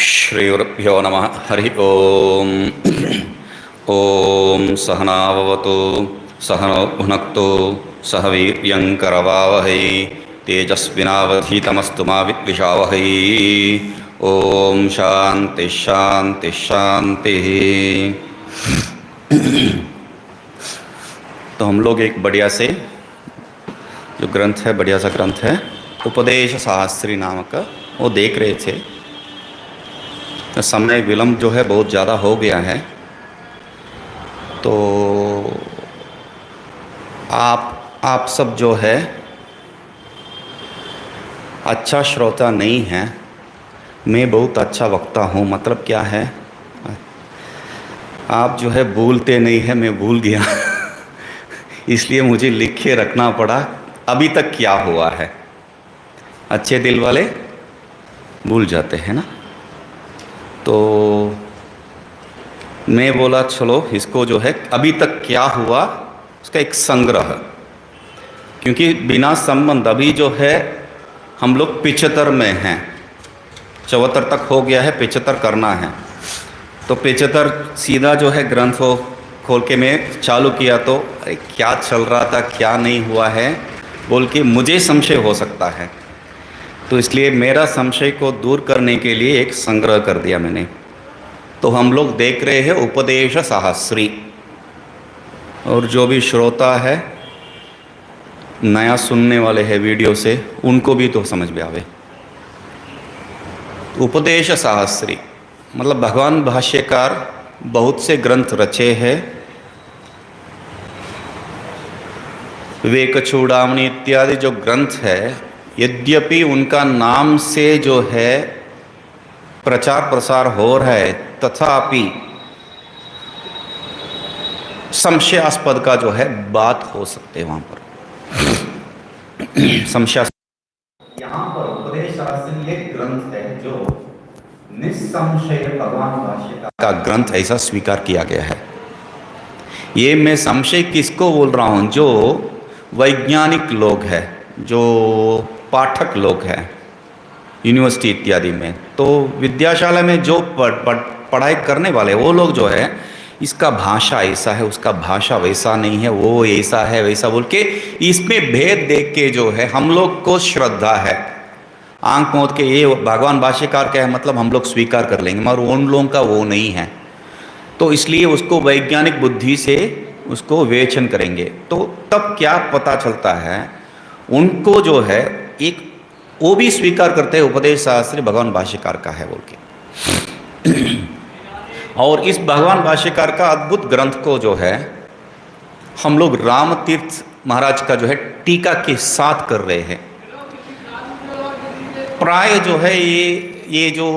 श्रीगुरुभ्यो नमः। हरि ओम। ओम सहनाववतु सहनौ भुनक्तु सह वीर्यङ्करवावहै तेजस्विनावधीतमस्तु मा विद्विषावहै। ओम शांति शांति शांति। तो हम लोग एक बढ़िया से जो ग्रंथ है, बढ़िया सा ग्रंथ है उपदेश शास्त्री नामक, वो देख रहे थे। तो समय विलम्ब जो है बहुत ज़्यादा हो गया है, तो आप सब जो है अच्छा श्रोता नहीं है, मैं बहुत अच्छा वक्ता हूँ। मतलब क्या है, आप जो है भूलते नहीं है, मैं भूल गया इसलिए मुझे लिख के रखना पड़ा अभी तक क्या हुआ है। अच्छे दिल वाले भूल जाते हैं ना, तो मैं बोला चलो इसको जो है अभी तक क्या हुआ उसका एक संग्रह, क्योंकि बिना संबंध अभी जो है हम लोग 75 में हैं, 74 तक हो गया है, 75 करना है। तो 75 सीधा जो है ग्रंथ को खोल के मैं चालू किया तो अरे क्या चल रहा था क्या नहीं हुआ है बोल के मुझे संशय हो सकता है। तो इसलिए मेरा संशय को दूर करने के लिए एक संग्रह कर दिया मैंने। तो हम लोग देख रहे हैं उपदेश शास्त्री, और जो भी श्रोता है नया सुनने वाले हैं वीडियो से, उनको भी तो समझ में आवे। उपदेश शास्त्री मतलब भगवान भाष्यकार बहुत से ग्रंथ रचे हैं, विवेक चूड़ामणि इत्यादि जो ग्रंथ है, यद्यपि उनका नाम से जो है प्रचार प्रसार हो रहा है, तथापि संशयास्पद का जो है बात हो सकते हैं वहाँ पर संशयास्पद। यहाँ पर उपदेश शास्त्री एक ग्रंथ है जो निस्संशय भगवान भाष्यकार का ग्रंथ ऐसा स्वीकार किया गया है। ये मैं संशय किसको बोल रहा हूँ, जो वैज्ञानिक लोग हैं, जो पाठक लोग हैं यूनिवर्सिटी इत्यादि में, तो विद्याशाला में जो पढ़ाई करने वाले वो लोग जो है इसका भाषा ऐसा है, उसका भाषा वैसा नहीं है, वो ऐसा है वैसा बोल के इसमें भेद देख के जो है हम लोग को श्रद्धा है, आंख मूंद के ये भगवान भाष्यकार का है मतलब हम लोग स्वीकार कर लेंगे, मगर उन लोगों का वो नहीं है। तो इसलिए उसको वैज्ञानिक बुद्धि से उसको विवेचन करेंगे, तो तब क्या पता चलता है उनको जो है एक वो भी स्वीकार करते हैं उपदेश शास्त्री भगवान भाष्यकार का है बोल के। और इस भगवान भाष्यकार का अद्भुत ग्रंथ को जो है हम लोग रामतीर्थ महाराज का जो है टीका के साथ कर रहे हैं। प्राय जो है ये जो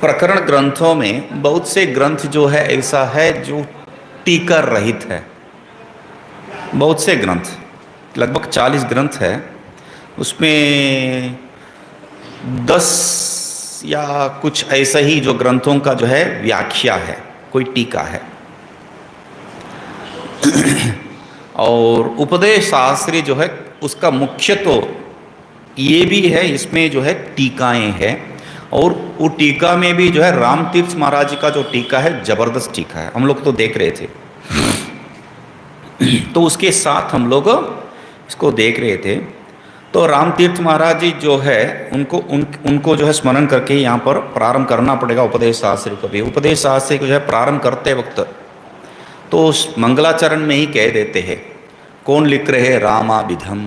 प्रकरण ग्रंथों में बहुत से ग्रंथ जो है ऐसा है जो टीका रहित है। बहुत से ग्रंथ, लगभग 40 ग्रंथ है, उसमें 10 या कुछ ऐसा ही जो ग्रंथों का जो है व्याख्या है, कोई टीका है। और उपदेश शास्त्री जो है उसका मुख्य तो ये भी है, इसमें जो है टीकाएं हैं, और वो टीका में भी जो है रामतीर्थ महाराज का जो टीका है जबरदस्त टीका है, हम लोग तो देख रहे थे। तो उसके साथ हम लोग इसको देख रहे थे। तो रामतीर्थ महाराज जी जो है उनको जो है स्मरण करके यहाँ पर प्रारंभ करना पड़ेगा उपदेश शास्त्री को भी। उपदेश शास्त्री को जो है प्रारंभ करते वक्त तो उस मंगलाचरण में ही कह देते हैं कौन लिख रहे हैं, रामाभिधम,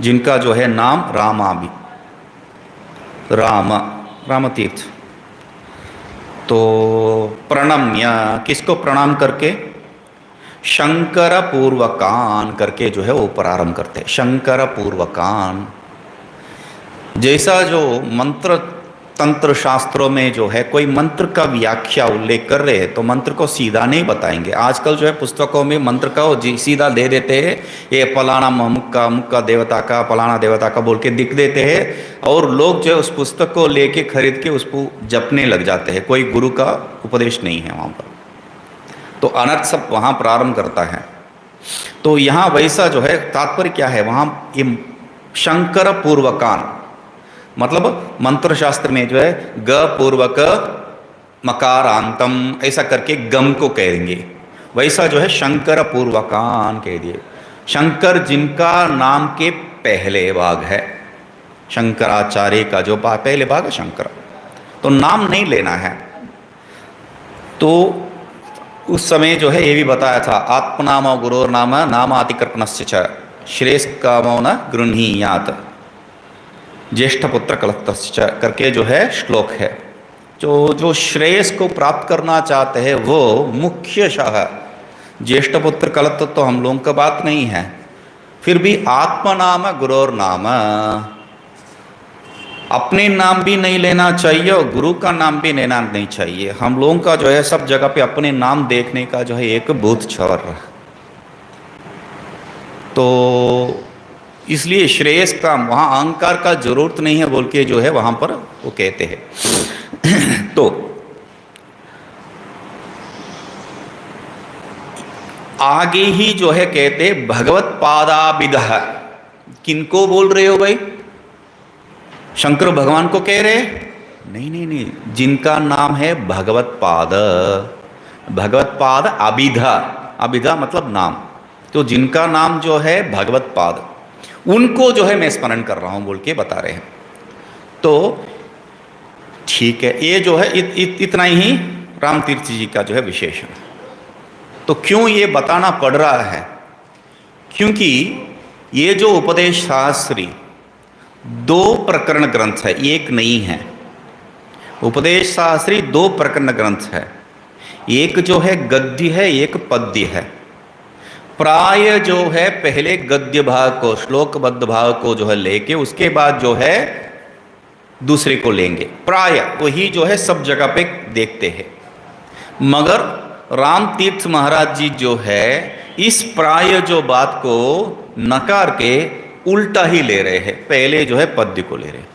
जिनका जो है नाम रामतीर्थ। तो प्रणम्य, किसको प्रणाम करके, शंकर पूर्वकान करके जो है वो प्रारंभ करते हैं। शंकर पूर्वकान, जैसा जो मंत्र तंत्र शास्त्रों में जो है कोई मंत्र का व्याख्या उल्लेख कर रहे हैं तो मंत्र को सीधा नहीं बताएंगे। आजकल जो है पुस्तकों में मंत्र का वो सीधा दे देते हैं, ये फलाना मुक्का देवता का, फलाना देवता का बोल के दिख देते हैं, और लोग जो है उस पुस्तक को लेके खरीद के उसको जपने लग जाते हैं। कोई गुरु का उपदेश नहीं है वहाँ पर, तो अनर्थ सब वहाँ प्रारंभ करता है। तो यहाँ वैसा जो है तात्पर्य क्या है, वहाँ ये शंकर पूर्वकान, मतलब मंत्र शास्त्र में जो है ग पूर्वक मकारांतम ऐसा करके गम को कहेंगे, वैसा जो है शंकर पूर्वकान कह दिए। शंकर जिनका नाम के पहले भाग है, शंकराचार्य का जो पहले भाग है शंकर, तो नाम नहीं लेना है। तो उस समय जो है ये भी बताया था, आत्मनाम गुरोर नाम नामातिकर्पणस्य च श्रेष्ठ कामो न गृह्णीयात् ज्येष्ठ पुत्र कलत्तस्य करके जो है श्लोक है। जो श्रेयस को प्राप्त करना चाहते हैं वो मुख्यशः, ज्येष्ठ पुत्र कलत्त तो हम लोगों का बात नहीं है, फिर भी आत्मनाम गुरोर नाम, अपने नाम भी नहीं लेना चाहिए और गुरु का नाम भी लेना नहीं चाहिए। हम लोगों का जो है सब जगह पे अपने नाम देखने का जो है एक भूत छवर, तो इसलिए श्रेयस का वहाँ अहंकार का जरूरत नहीं है बोल के जो है वहाँ पर वो कहते हैं। तो आगे ही जो है कहते भगवत पादाबिदः, किनको बोल रहे हो भाई, शंकर भगवान को कह रहे? नहीं नहीं नहीं, जिनका नाम है भगवत पाद, भगवत पाद अभिधा, अभिधा मतलब नाम, तो जिनका नाम जो है भगवत पाद, उनको जो है मैं स्मरण कर रहा हूं बोल के बता रहे हैं। तो ठीक है, ये जो है इतना ही राम तीर्थ जी का जो है विशेषण। तो क्यों ये बताना पड़ रहा है, क्योंकि ये जो उपदेश शास्त्री 2 प्रकरण ग्रंथ है, एक नहीं है। उपदेश शास्त्री 2 प्रकरण ग्रंथ है, एक जो है गद्य है, एक पद्य है। प्राय जो है पहले गद्य भाग को, श्लोकबद्ध भाग को जो है लेके उसके बाद जो है दूसरे को लेंगे, प्राय वही जो है सब जगह पे देखते हैं। मगर राम तीर्थ महाराज जी जो है इस प्राय जो बात को नकार के उल्टा ही ले रहे हैं, पहले जो है पद्य को ले रहे हैं।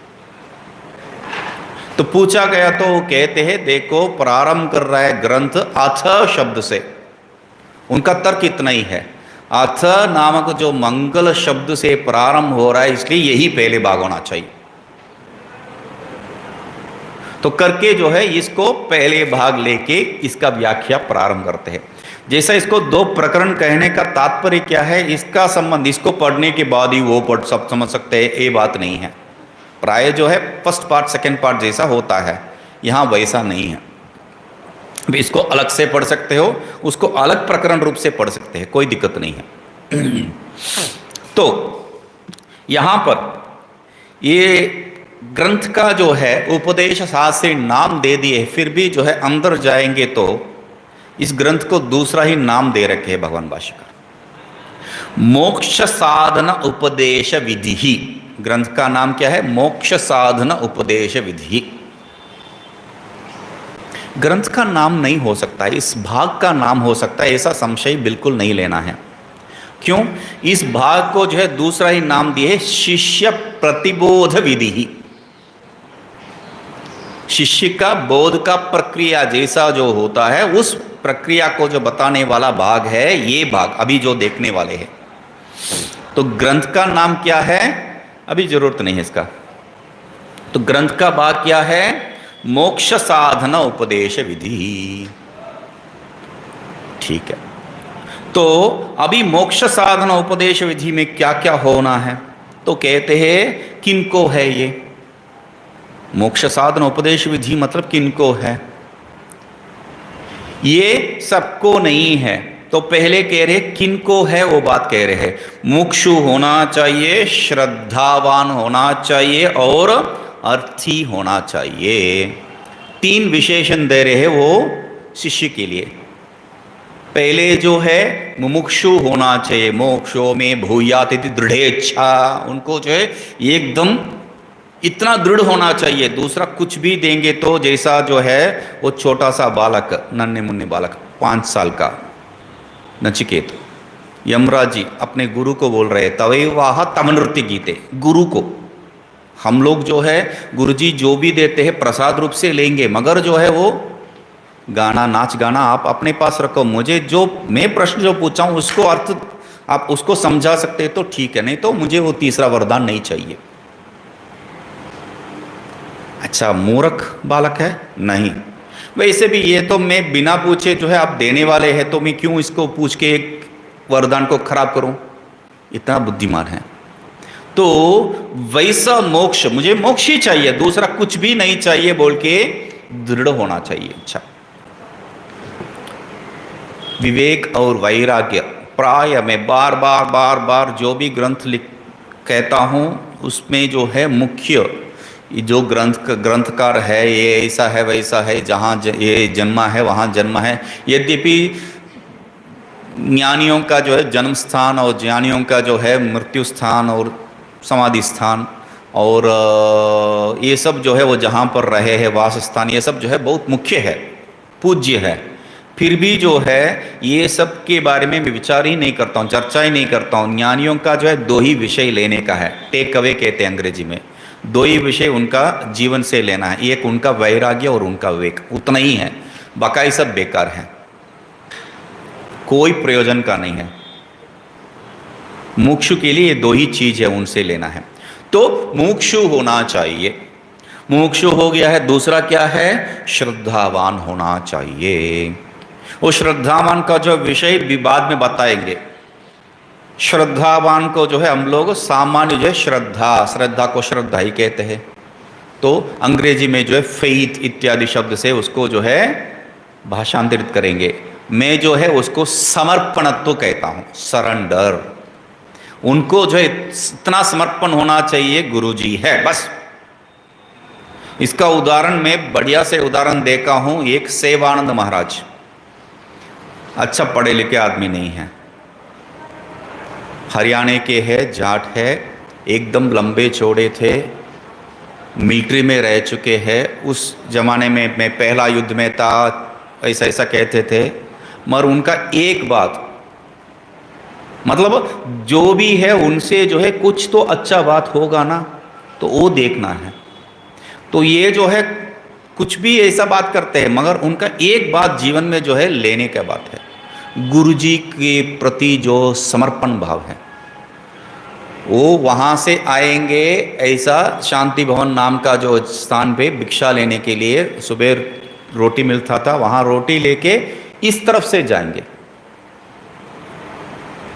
तो पूछा गया तो वो कहते हैं देखो प्रारंभ कर रहा है ग्रंथ अथ शब्द से, उनका तर्क इतना ही है, अथ नामक जो मंगल शब्द से प्रारंभ हो रहा है इसलिए यही पहले भाग होना चाहिए। तो करके जो है इसको पहले भाग लेके इसका व्याख्या प्रारंभ करते हैं। जैसा इसको 2 प्रकरण कहने का तात्पर्य क्या है, इसका संबंध इसको पढ़ने के बाद ही वो पढ़ सब समझ सकते हैं, ये बात नहीं है। प्राय जो है फर्स्ट पार्ट सेकंड पार्ट जैसा होता है, यहाँ वैसा नहीं है। भी इसको अलग से पढ़ सकते हो, उसको अलग प्रकरण रूप से पढ़ सकते हैं, कोई दिक्कत नहीं है। तो यहाँ पर ये ग्रंथ का जो है उपदेश शास्त्री नाम दे दिए, फिर भी जो है अंदर जाएंगे तो इस ग्रंथ को दूसरा ही नाम दे रखे है भगवान भाष्यकार, मोक्ष साधन उपदेश विधि। ग्रंथ का नाम क्या है? मोक्ष साधन उपदेश विधि। ग्रंथ का नाम नहीं हो सकता, इस भाग का नाम हो सकता है, ऐसा संशय बिल्कुल नहीं लेना है। क्यों? इस भाग को जो है दूसरा ही नाम दिए है शिष्य प्रतिबोध विधि। शिष्य का बोध का प्रक्रिया जैसा जो होता है उस प्रक्रिया को जो बताने वाला भाग है ये भाग अभी जो देखने वाले हैं। तो ग्रंथ का नाम क्या है अभी जरूरत नहीं है इसका। तो ग्रंथ का भाग क्या है? मोक्ष साधन उपदेश विधि। ठीक है, तो अभी मोक्ष साधन उपदेश विधि में क्या क्या होना है? तो कहते हैं किनको है ये मोक्ष साधन उपदेश विधि, मतलब किनको है? ये सबको नहीं है। तो पहले कह रहे किनको है वो बात कह रहे हैं। मुक्षु होना चाहिए, श्रद्धावान होना चाहिए और अर्थी होना चाहिए। 3 विशेषण दे रहे हैं वो शिष्य के लिए। पहले जो है मुमुक्षु होना चाहिए, मोक्षो में भूयात इति दृढ़ेच्छा, उनको जो है एकदम इतना दृढ़ होना चाहिए। दूसरा कुछ भी देंगे तो जैसा जो है वो छोटा सा बालक, नन्हे मुन्ने बालक 5 साल का नचिकेत, यमराज जी अपने गुरु को बोल रहे तवैवाह तम नृत्य गीते। गुरु को हम लोग जो है गुरुजी जो भी देते हैं प्रसाद रूप से लेंगे, मगर जो है वो गाना नाच गाना आप अपने पास रखो। मुझे जो मैं प्रश्न जो पूछा हूँ उसको अर्थ आप उसको समझा सकते तो ठीक है, नहीं तो मुझे वो तीसरा वरदान नहीं चाहिए। अच्छा, मूर्ख बालक है? नहीं, वैसे भी ये तो मैं बिना पूछे जो है आप देने वाले हैं, तो मैं क्यों इसको पूछ के एक वरदान को खराब करूं? इतना बुद्धिमान है। तो वैसा मोक्ष, मुझे मोक्ष ही चाहिए, दूसरा कुछ भी नहीं चाहिए बोल के दृढ़ होना चाहिए। अच्छा, विवेक और वैराग्य, प्राय मैं बार बार बार बार जो भी ग्रंथ लिख कहता हूँ उसमें जो है मुख्य जो ग्रंथकार है, ये ऐसा है वैसा है, जहाँ ये जन्मा है वहाँ जन्मा है। यद्यपि ज्ञानियों का जो है जन्म स्थान और ज्ञानियों का जो है मृत्यु स्थान और समाधि स्थान और ये सब जो है वो जहाँ पर रहे हैं वास स्थान, ये सब जो है बहुत मुख्य है, पूज्य है। फिर भी जो है ये सब के बारे में मैं विचार ही नहीं करता हूँ, चर्चा ही नहीं करता हूँ। ज्ञानियों का जो है दो ही विषय लेने का है, टेक अवे कहते हैं अंग्रेजी में। दो ही विषय उनका जीवन से लेना है, एक उनका वैराग्य और उनका विवेक, उतना ही है। बाकी सब बेकार है, कोई प्रयोजन का नहीं है। मुमुक्षु के लिए ये दो ही चीज है, उनसे लेना है। तो मुमुक्षु होना चाहिए, मुमुक्षु हो गया है। दूसरा क्या है? श्रद्धावान होना चाहिए। वो श्रद्धावान का जो विषय भी बाद में बताएंगे। श्रद्धावान को जो है हम लोग सामान्य जो है श्रद्धा को श्रद्धा ही कहते हैं। तो अंग्रेजी में जो है फेथ इत्यादि शब्द से उसको जो है भाषांतरित करेंगे। मैं जो है उसको समर्पणत्व कहता हूँ, सरेंडर। उनको जो है इतना समर्पण होना चाहिए, गुरुजी है बस। इसका उदाहरण मैं बढ़िया से उदाहरण देखा हूँ। एक सेवानंद महाराज, अच्छा पढ़े लिखे आदमी नहीं है, हरियाणा के है, जाट है, एकदम लंबे चौड़े थे, मिलिट्री में रह चुके हैं। उस जमाने में मैं पहला युद्ध में था, ऐसा ऐसा कहते थे। मगर उनका एक बात, मतलब जो भी है उनसे जो है कुछ तो अच्छा बात होगा ना, तो वो देखना है। तो ये जो है कुछ भी ऐसा बात करते हैं, मगर उनका एक बात जीवन में जो है लेने का बात है, गुरुजी के प्रति जो समर्पण भाव है। वो वहाँ से आएंगे, ऐसा शांति भवन नाम का जो स्थान पे भिक्षा लेने के लिए सुबह रोटी मिलता था, वहाँ रोटी लेके इस तरफ से जाएंगे।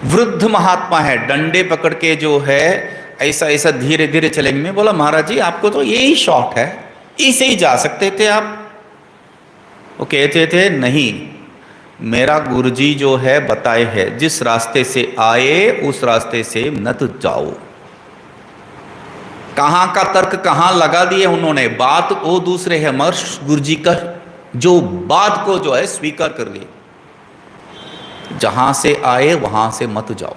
वृद्ध महात्मा है, डंडे पकड़ के जो है ऐसा ऐसा धीरे धीरे चलेंगे। मैं बोला महाराज जी आपको तो यही शॉर्ट है, इसे ही जा सकते थे आप। वो कहते थे नहीं, मेरा गुरुजी जो है बताए है, जिस रास्ते से आए उस रास्ते से मत जाओ। कहाँ का तर्क कहाँ लगा दिए उन्होंने, बात वो दूसरे है, मगर गुरुजी का जो बात को जो है स्वीकार कर लिए। जहां से आए वहां से मत जाओ,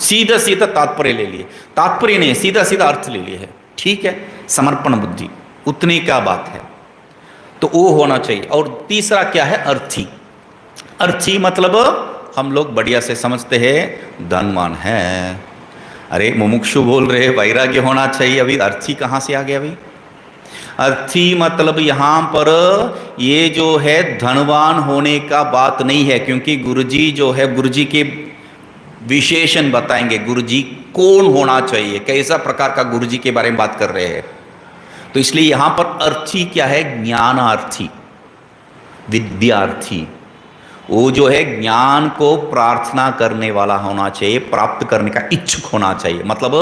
सीधा सीधा तात्पर्य ले लिए, तात्पर्य नहीं, सीधा सीधा अर्थ ले लिए है। ठीक है, समर्पण बुद्धि, उतनी क्या बात है, तो वो होना चाहिए। और तीसरा क्या है? अर्थी। अर्थी मतलब हम लोग बढ़िया से समझते हैं, धनवान है। अरे मुमुक्षु बोल रहे वैराग्य होना चाहिए, अभी अर्थी कहाँ से आ गया? अभी अर्थी मतलब यहाँ पर ये जो है धनवान होने का बात नहीं है, क्योंकि गुरुजी जो है गुरुजी के विशेषण बताएंगे। गुरुजी कौन होना चाहिए, कैसा प्रकार का गुरुजी के बारे में बात कर रहे हैं। तो इसलिए यहाँ पर अर्थी क्या है? ज्ञानार्थी, विद्यार्थी। वो जो है ज्ञान को प्रार्थना करने वाला होना चाहिए, प्राप्त करने का इच्छुक होना चाहिए। मतलब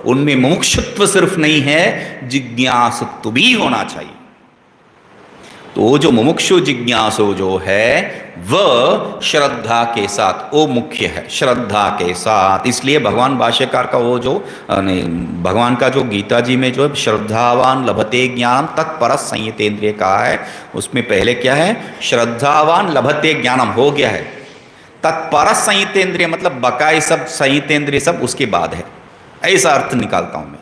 उनमें मोक्षत्व सिर्फ नहीं है, जिज्ञासुत्व भी होना चाहिए। तो वो जो मुमुक्षु जिज्ञासु जो है वह श्रद्धा के साथ, वो मुख्य है, श्रद्धा के साथ। इसलिए भगवान भाष्यकार का वो जो भगवान का जो गीता जी में जो है श्रद्धावान लभते ज्ञानम तत्पर संयतेन्द्रिय कहा है, उसमें पहले क्या है? श्रद्धावान लभते ज्ञानम हो गया है, तत्पर संयतेन्द्रिय मतलब बकाई सब संयतेन्द्रिय सब उसके बाद है, ऐसा अर्थ निकालता हूं मैं।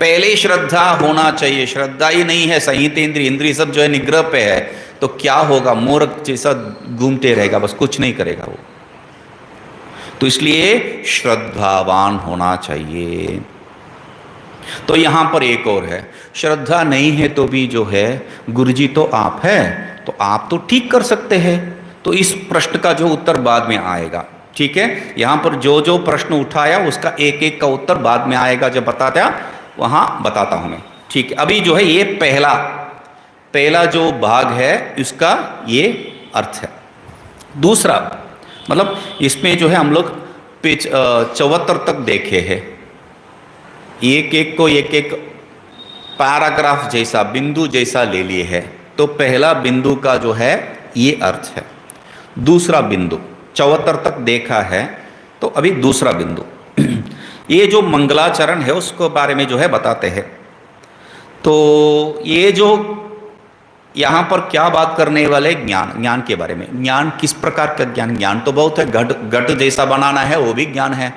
पहले श्रद्धा होना चाहिए, श्रद्धा ही नहीं है, संयतेन्द्रिय इंद्रिय सब जो है निग्रह पे है, तो क्या होगा? मूर्ख जैसा घूमते रहेगा, बस कुछ नहीं करेगा वो। तो इसलिए श्रद्धावान होना चाहिए। तो यहां पर एक और है, श्रद्धा नहीं है तो भी जो है गुरुजी तो आप है, तो आप तो ठीक कर सकते हैं। तो इस प्रश्न का जो उत्तर बाद में आएगा, ठीक है, यहां पर जो जो प्रश्न उठाया उसका एक एक का उत्तर बाद में आएगा, जब बताता वहां बताता हूं मैं। ठीक है, अभी जो है ये पहला पहला जो भाग है इसका ये अर्थ है। दूसरा मतलब इसमें जो है हम लोग पेज 74 तक देखे हैं, एक एक को एक एक पैराग्राफ जैसा बिंदु जैसा ले लिए है। तो पहला बिंदु का जो है ये अर्थ है, दूसरा बिंदु 74 तक देखा है, तो अभी दूसरा बिंदु ये जो मंगलाचरण है उसको बारे में जो है बताते हैं। तो ये जो यहाँ पर क्या बात करने वाले, ज्ञान, ज्ञान के बारे में। ज्ञान किस प्रकार का ज्ञान? ज्ञान तो बहुत है, घट घट जैसा बनाना है वो भी ज्ञान है।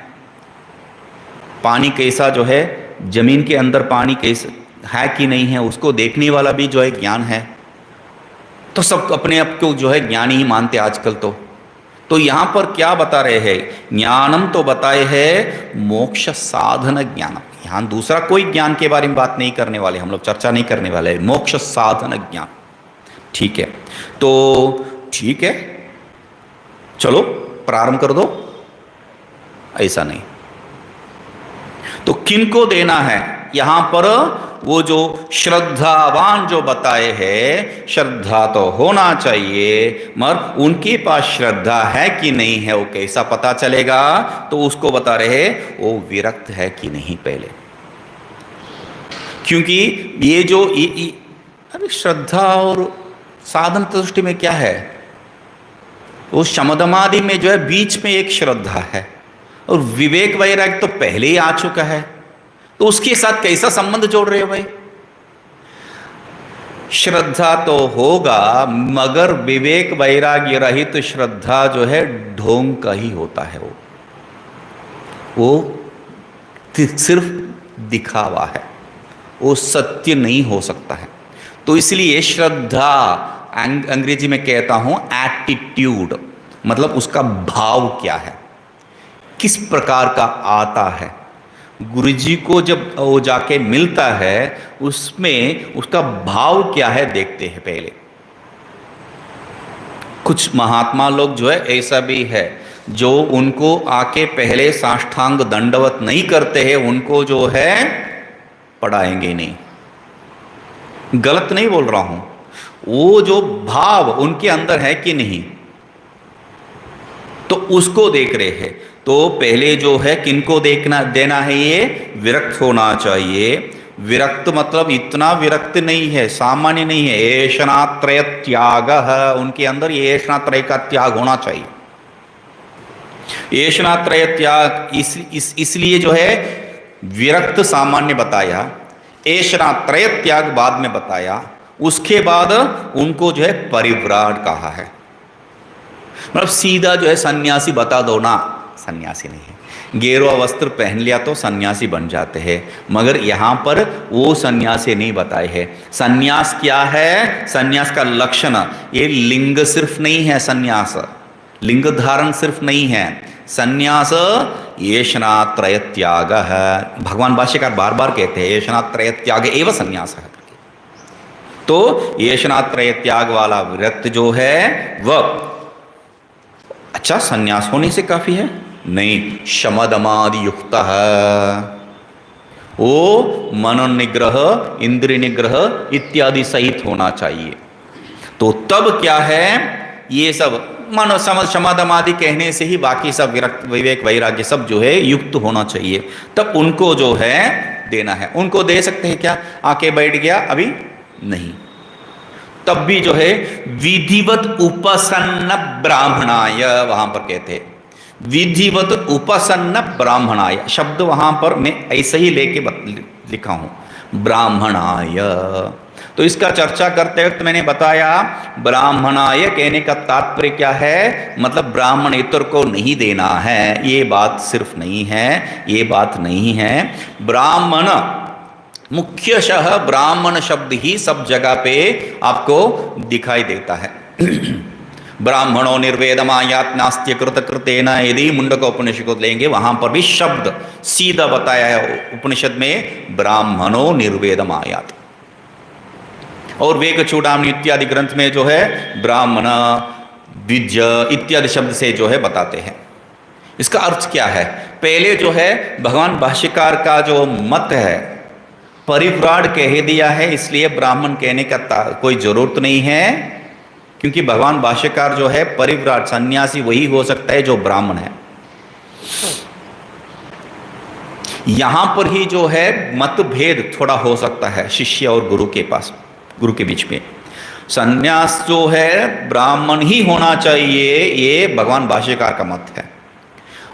पानी कैसा जो है, जमीन के अंदर पानी कैसा है कि नहीं है उसको देखने वाला भी जो है ज्ञान है। तो सब अपने आप को जो है ज्ञानी ही मानते आजकल। तो यहाँ पर क्या बता रहे हैं? ज्ञानम तो बताए है मोक्ष साधन ज्ञानम। यहाँ दूसरा कोई ज्ञान के बारे में बात नहीं करने वाले, हम लोग चर्चा नहीं करने वाले, मोक्ष साधन ज्ञान। ठीक है, तो ठीक है, चलो प्रारंभ कर दो। ऐसा नहीं, तो किनको देना है? यहां पर वो जो श्रद्धावान जो बताए हैं, श्रद्धा तो होना चाहिए, मगर उनके पास श्रद्धा है कि नहीं है वो कैसा पता चलेगा? तो उसको बता रहे वो विरक्त है कि नहीं पहले। क्योंकि ये जो अरे श्रद्धा और साधन दृष्टि में क्या है, वो शमदमादि में जो है बीच में एक श्रद्धा है, और विवेक वैराग्य तो पहले ही आ चुका है, तो उसके साथ कैसा संबंध जोड़ रहे हो भाई? श्रद्धा तो होगा, मगर विवेक वैराग्य रहित तो श्रद्धा जो है ढोंग का ही होता है। वो सिर्फ दिखावा है, वो सत्य नहीं हो सकता है। तो इसलिए श्रद्धा अंग्रेजी में कहता हूं एटीट्यूड, मतलब उसका भाव क्या है, किस प्रकार का आता है। गुरुजी को जब वो जाके मिलता है उसमें उसका भाव क्या है देखते हैं पहले। कुछ महात्मा लोग जो है ऐसा भी है जो उनको आके पहले साष्टांग दंडवत नहीं करते हैं, उनको जो है पढ़ाएंगे नहीं। गलत नहीं बोल रहा हूं, वो जो भाव उनके अंदर है कि नहीं, तो उसको देख रहे हैं। तो पहले जो है किनको देखना देना है? ये विरक्त होना चाहिए। विरक्त मतलब इतना विरक्त नहीं है, सामान्य नहीं है। ऐशनात्रय त्याग है उनके अंदर, ये ऐशनात्रय का त्याग होना चाहिए। ऐशनात्रय त्याग इसलिए जो है विरक्त सामान्य बताया, ऐशनात्रय त्याग बाद में बताया, उसके बाद उनको जो है परिव्राट कहा है। मतलब सीधा जो है सन्यासी बता दो ना, सन्यासी नहीं है। गेरुआ वस्त्र पहन लिया तो सन्यासी बन जाते हैं, मगर यहाँ पर वो सन्यासी नहीं बताए हैं। सन्यास क्या है? सन्यास का लक्षण, ये लिंग सिर्फ नहीं है, सन्यास लिंग धारण सिर्फ नहीं है। सन्यास येषणात्रय त्याग है। भगवान भाष्यकार बार बार कहते हैं येषणात्रय त्याग एवं सन्यास है। तो येषणात्रय त्याग वाला विरक्त जो है वह अच्छा सन्यास होने से काफी है? नहीं, शमदमादि युक्त है, वो मनोनिग्रह, इंद्रिय निग्रह इत्यादि सहित होना चाहिए। तो तब क्या है, ये सब मनो शमदमादि कहने से ही बाकी सब विरक्त विवेक वैराग्य सब जो है युक्त होना चाहिए, तब उनको जो है देना है। उनको दे सकते हैं क्या? आके बैठ गया अभी नहीं, तब भी जो है विधिवत उपसन्न ब्राह्मणाय, वहां पर कहते हैं विधिवत उपसन्न ब्राह्मणाय। शब्द वहां पर मैं ऐसे ही लेके लिखा हूं ब्राह्मणाय। तो इसका चर्चा करते वक्त मैंने बताया ब्राह्मणाय कहने का तात्पर्य क्या है, मतलब ब्राह्मण इतर को नहीं देना है, ये बात सिर्फ नहीं है, ये बात नहीं है। ब्राह्मण मुख्यशः ब्राह्मण शब्द ही सब जगह पे आपको दिखाई देता है। ब्राह्मणों निर्वेदमायात नास्त्य कृत कृतेन, यदि मुंडक उपनिषद को लेंगे वहां पर भी शब्द सीधा बताया है उपनिषद में, ब्राह्मणों निर्वेदमायात। और वेग चूड़ामणि इत्यादि ग्रंथ में जो है ब्राह्मण विद्य इत्यादि शब्द से जो है बताते हैं। इसका अर्थ क्या है? पहले जो है भगवान भाष्यकार का जो मत है, परिव्राट कह दिया है, इसलिए ब्राह्मण कहने का कोई जरूरत नहीं है, क्योंकि भगवान भाष्यकार जो है परिव्राट सन्यासी वही हो सकता है जो ब्राह्मण है। यहां पर ही जो है मतभेद थोड़ा हो सकता है शिष्य और गुरु के पास, गुरु के बीच में। सन्यास जो है ब्राह्मण ही होना चाहिए, ये भगवान भाष्यकार का मत है।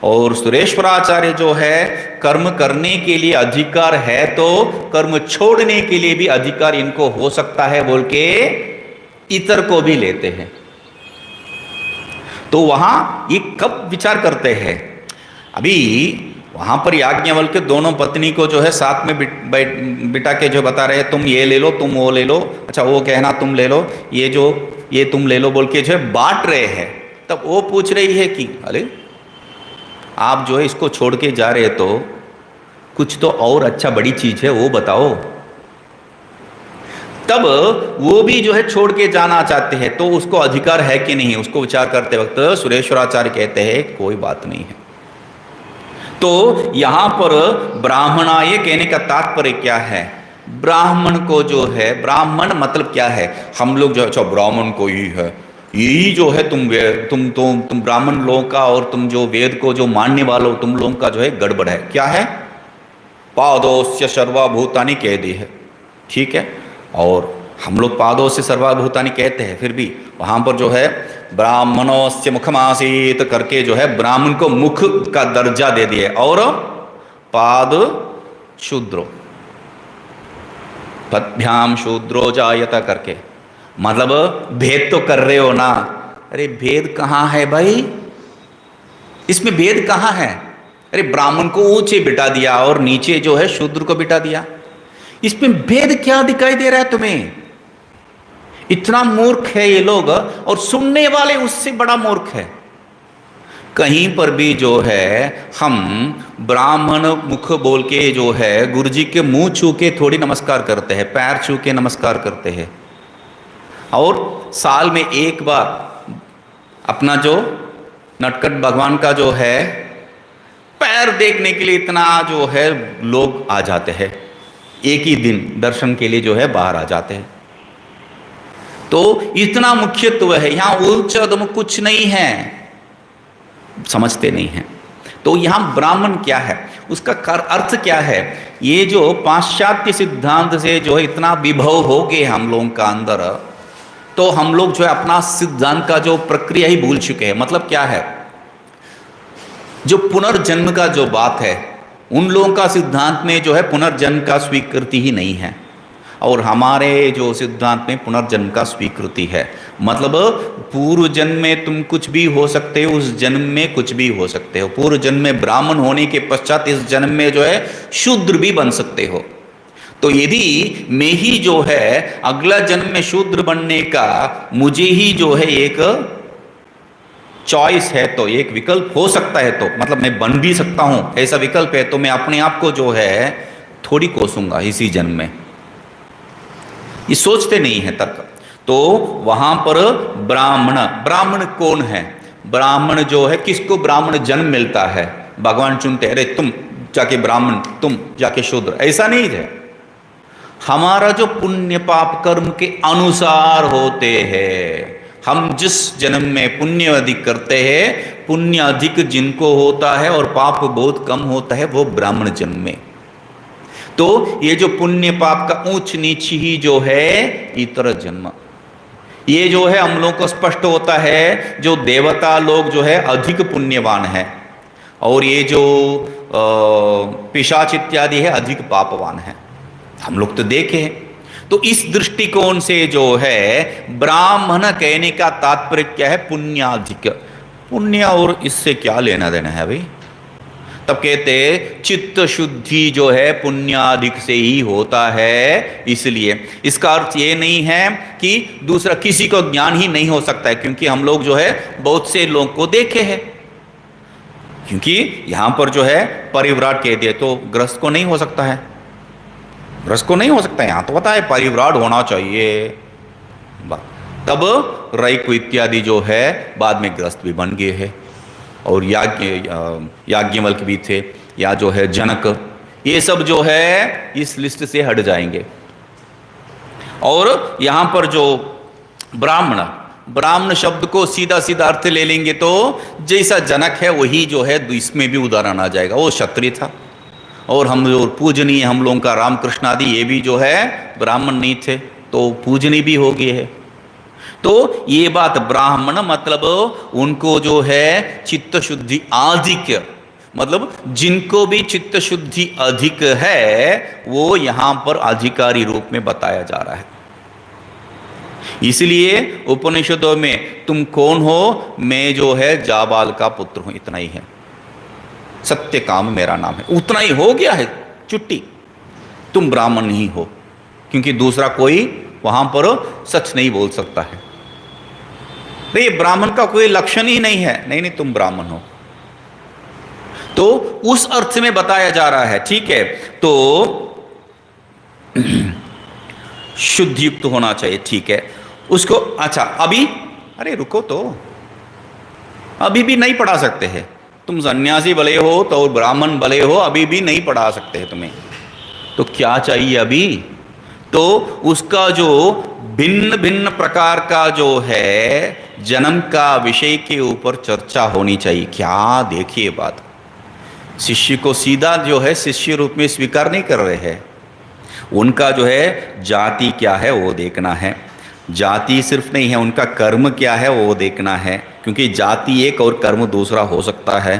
और सुरेश्वराचार्य जो है कर्म करने के लिए अधिकार है तो कर्म छोड़ने के लिए भी अधिकार इनको हो सकता है बोल के इतर को भी लेते हैं। तो वहां ये कब विचार करते हैं? अभी वहां पर याज्ञवल्क्य दोनों पत्नी को जो है साथ में बिठा के जो बता रहे हैं, तुम ये ले लो, तुम वो ले लो, अच्छा वो कहना तुम ले लो, ये तुम ले लो बोल के जो है बांट रहे हैं। तब वो पूछ रही है कि अरे आप जो है इसको छोड़ के जा रहे तो कुछ तो और अच्छा बड़ी चीज है वो बताओ। तब वो भी जो है छोड़ के जाना चाहते हैं, तो उसको अधिकार है कि नहीं, उसको विचार करते वक्त सुरेश्वराचार्य कहते हैं कोई बात नहीं है। तो यहां पर ब्राह्मणाय कहने का तात्पर्य क्या है? ब्राह्मण को जो है, ब्राह्मण मतलब क्या है? हम लोग जो अच्छा ब्राह्मण को ही है, यही जो है तुम ब्राह्मण लोगों का और तुम जो वेद को जो मानने वालों तुम लोगों का जो है गड़बड़ है। क्या है? पादोस्य सर्वभूतानि कह दी है, ठीक है। और हम लोग पादों से सर्वभूतानि कहते हैं, फिर भी वहां पर जो है ब्राह्मणोस्य मुखमासीत करके जो है ब्राह्मण को मुख का दर्जा दे दिए, और पाद शूद्रो पद्भ्याम शूद्रो जायता करके, मतलब भेद तो कर रहे हो ना। अरे भेद कहाँ है भाई, इसमें भेद कहाँ है? अरे ब्राह्मण को ऊंचे बिठा दिया और नीचे जो है शूद्र को बिठा दिया, इसमें भेद क्या दिखाई दे रहा है तुम्हें? इतना मूर्ख है ये लोग, और सुनने वाले उससे बड़ा मूर्ख है। कहीं पर भी जो है हम ब्राह्मण मुख बोल के जो है गुरुजी के मुंह छू के थोड़ी नमस्कार करते हैं, पैर छू के नमस्कार करते हैं। और साल में एक बार अपना जो नटखट भगवान का जो है पैर देखने के लिए इतना जो है लोग आ जाते हैं, एक ही दिन दर्शन के लिए जो है बाहर आ जाते हैं। तो इतना मुख्यत्व है, यहां उच्च अधम कुछ नहीं है, समझते नहीं है। तो यहां ब्राह्मण क्या है, उसका अर्थ क्या है? ये जो पाश्चात्य सिद्धांत से जो है इतना विभव हो गए हम लोगों का अंदर, तो हम लोग जो है अपना सिद्धांत का जो प्रक्रिया ही भूल चुके हैं। मतलब क्या है? जो पुनर्जन्म का जो बात है, उन लोगों का सिद्धांत में जो है पुनर्जन्म का स्वीकृति ही नहीं है, और हमारे जो सिद्धांत में पुनर्जन्म का स्वीकृति है। मतलब पूर्व जन्म में तुम कुछ भी हो सकते हो, उस जन्म में कुछ भी हो सकते हो। पूर्व जन्म में ब्राह्मण होने के पश्चात इस जन्म में जो है शूद्र भी बन सकते हो। तो यदि मैं ही जो है अगला जन्म में शूद्र बनने का मुझे ही जो है एक चॉइस है, तो एक विकल्प हो सकता है, तो मतलब मैं बन भी सकता हूं, ऐसा विकल्प है, तो मैं अपने आप को जो है थोड़ी कोसूंगा इसी जन्म में। ये सोचते नहीं है तर्क। तो वहां पर ब्राह्मण कौन है? ब्राह्मण जो है, किसको ब्राह्मण जन्म मिलता है? भगवान चुनते, अरे तुम जाके ब्राह्मण, तुम जाके शूद्र, ऐसा नहीं है। हमारा जो पुण्य पाप कर्म के अनुसार होते हैं, हम जिस जन्म में पुण्य अधिक करते हैं, पुण्य अधिक जिनको होता है और पाप बहुत कम होता है, वो ब्राह्मण जन्म में। तो ये जो पुण्य पाप का ऊंच नीच ही जो है इतर जन्म, ये जो है हम लोग को स्पष्ट होता है। जो देवता लोग जो है अधिक पुण्यवान है, और ये जो पिशाच इत्यादि है अधिक पापवान है, हम लोग तो देखे हैं। तो इस दृष्टिकोण से जो है ब्राह्मण कहने का तात्पर्य क्या है? पुण्याधिक। पुण्य और इससे क्या लेना देना है भाई? तब कहते चित्त शुद्धि जो है पुण्याधिक से ही होता है। इसलिए इसका अर्थ ये नहीं है कि दूसरा किसी को ज्ञान ही नहीं हो सकता है, क्योंकि हम लोग जो है बहुत से लोगों को देखे हैं। क्योंकि यहां पर जो है परिव्राट कह दिए, तो ग्रस्त को नहीं हो सकता है, ग्रस्त को नहीं हो सकता है। यहां तो पता है परिव्राट होना चाहिए, तब रईक इत्यादि जो है बाद में ग्रस्त भी बन गए हैं। और याज्ञवल्क्य भी थे, या जो है जनक, ये सब जो है इस लिस्ट से हट जाएंगे। और यहाँ पर जो ब्राह्मण, ब्राह्मण शब्द को सीधा सीधा अर्थ ले लेंगे तो जैसा जनक है वही जो है इसमें भी उदाहरण आ जाएगा। वो क्षत्रिय था, और हम जो पूजनीय हम लोगों का रामकृष्ण आदि ये भी जो है ब्राह्मण नहीं थे, तो पूजनीय भी हो गए है। तो ये बात ब्राह्मण मतलब उनको जो है चित्त शुद्धि अधिक, मतलब जिनको भी चित्त शुद्धि अधिक है वो यहां पर अधिकारी रूप में बताया जा रहा है। इसलिए उपनिषदों में तुम कौन हो, मैं जो है जाबाल का पुत्र हूं, इतना ही है। सत्य काम मेरा नाम है, उतना ही हो गया है, चुट्टी। तुम ब्राह्मण नहीं हो, क्योंकि दूसरा कोई वहां पर सच नहीं बोल सकता है। ये ब्राह्मण का कोई लक्षण ही नहीं है, नहीं नहीं तुम ब्राह्मण हो। तो उस अर्थ में बताया जा रहा है, ठीक है। तो शुद्ध युक्त होना चाहिए, ठीक है उसको। अच्छा अभी, अरे रुको तो, अभी भी नहीं पढ़ा सकते हैं तुम, सन्यासी भले हो तो ब्राह्मण भले हो, अभी भी नहीं पढ़ा सकते हैं तुम्हें। तो क्या चाहिए अभी, तो उसका जो भिन्न भिन्न प्रकार का जो है जन्म का विषय के ऊपर चर्चा होनी चाहिए। क्या देखिए बात, शिष्य को सीधा जो है शिष्य रूप में स्वीकार नहीं कर रहे हैं, उनका जो है जाति क्या है वो देखना है। जाति सिर्फ नहीं है, उनका कर्म क्या है वो देखना है, क्योंकि जाति एक और कर्म दूसरा हो सकता है,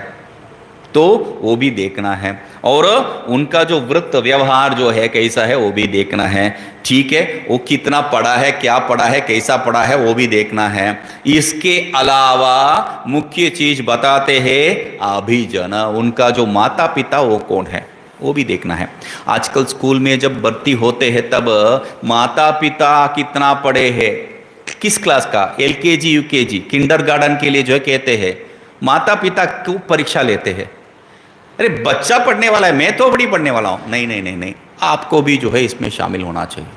तो वो भी देखना है। और उनका जो वृत्त व्यवहार जो है कैसा है वो भी देखना है, ठीक है। वो कितना पढ़ा है, क्या पढ़ा है, कैसा पढ़ा है वो भी देखना है। इसके अलावा मुख्य चीज बताते हैं अभिजन, उनका जो माता पिता वो कौन है वो भी देखना है। आजकल स्कूल में जब भर्ती होते हैं तब माता पिता कितना पढ़े हैं, किस क्लास का, LKG UKG किंडरगार्टन के लिए जो है कहते हैं माता पिता क्यों परीक्षा लेते हैं। अरे बच्चा पढ़ने वाला है, मैं तो बड़ी पढ़ने वाला हूं, नहीं नहीं नहीं नहीं, आपको भी जो है इसमें शामिल होना चाहिए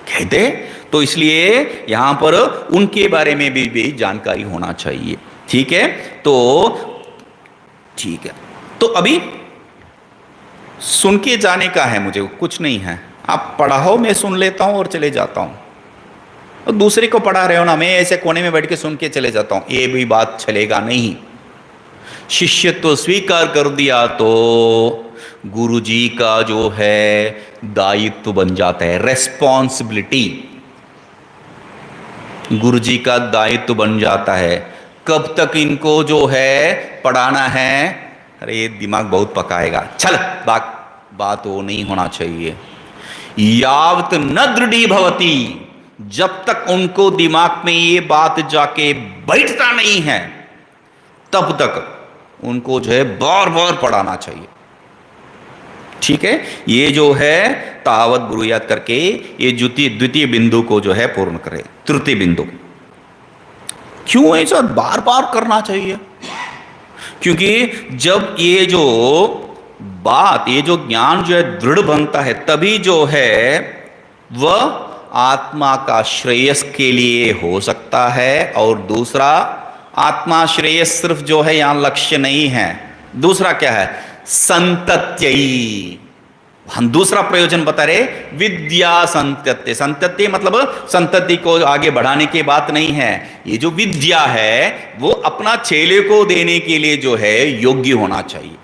कहते। तो इसलिए यहां पर उनके बारे में भी जानकारी होना चाहिए, ठीक है। तो ठीक है, तो अभी सुन के जाने का है, मुझे कुछ नहीं है, आप पढ़ाओ, मैं सुन लेता हूं और चले जाता हूं। और दूसरे को पढ़ा रहे हो ना, मैं ऐसे कोने में बैठ के सुन के चले जाता हूं, ये भी बात चलेगा नहीं। शिष्यत्व तो स्वीकार कर दिया तो गुरुजी का जो है दायित्व बन जाता है, रेस्पॉन्सिबिलिटी गुरुजी का दायित्व बन जाता है। कब तक इनको जो है पढ़ाना है, अरे ये दिमाग बहुत पकाएगा, चल बात वो नहीं होना चाहिए। यावत न दृढ़ी भवती, जब तक उनको दिमाग में ये बात जाके बैठता नहीं है तब तक उनको जो है बार बार पढ़ाना चाहिए, ठीक है। ये जो है तावत ब्रूयात करके ये द्वितीय बिंदु को जो है पूर्ण करे। तृतीय बिंदु क्यों ऐसा बार बार करना चाहिए, क्योंकि जब ये जो बात, ये जो ज्ञान जो है दृढ़ बनता है तभी जो है वह आत्मा का श्रेयस के लिए हो सकता है। और दूसरा, आत्मा श्रेयस सिर्फ जो है यहां लक्ष्य नहीं है, दूसरा क्या है, संतत्यई, हम दूसरा प्रयोजन बता रहे, विद्या संतत्य। संतत्य मतलब संतति को आगे बढ़ाने की बात नहीं है, ये जो विद्या है वो अपना चेले को देने के लिए जो है योग्य होना चाहिए।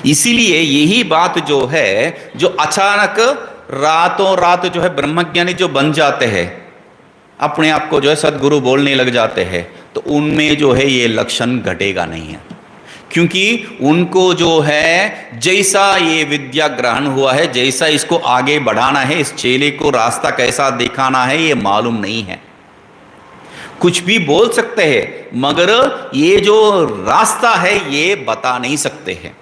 इसीलिए यही बात जो है, जो अचानक रातों रात जो है ब्रह्मज्ञानी जो बन जाते हैं, अपने आप को जो है सदगुरु बोलने लग जाते हैं, तो उनमें जो है ये लक्षण घटेगा नहीं है, क्योंकि उनको जो है जैसा ये विद्या ग्रहण हुआ है, जैसा इसको आगे बढ़ाना है, इस चेले को रास्ता कैसा दिखाना है ये मालूम नहीं है। कुछ भी बोल सकते हैं मगर ये जो रास्ता है ये बता नहीं सकते हैं।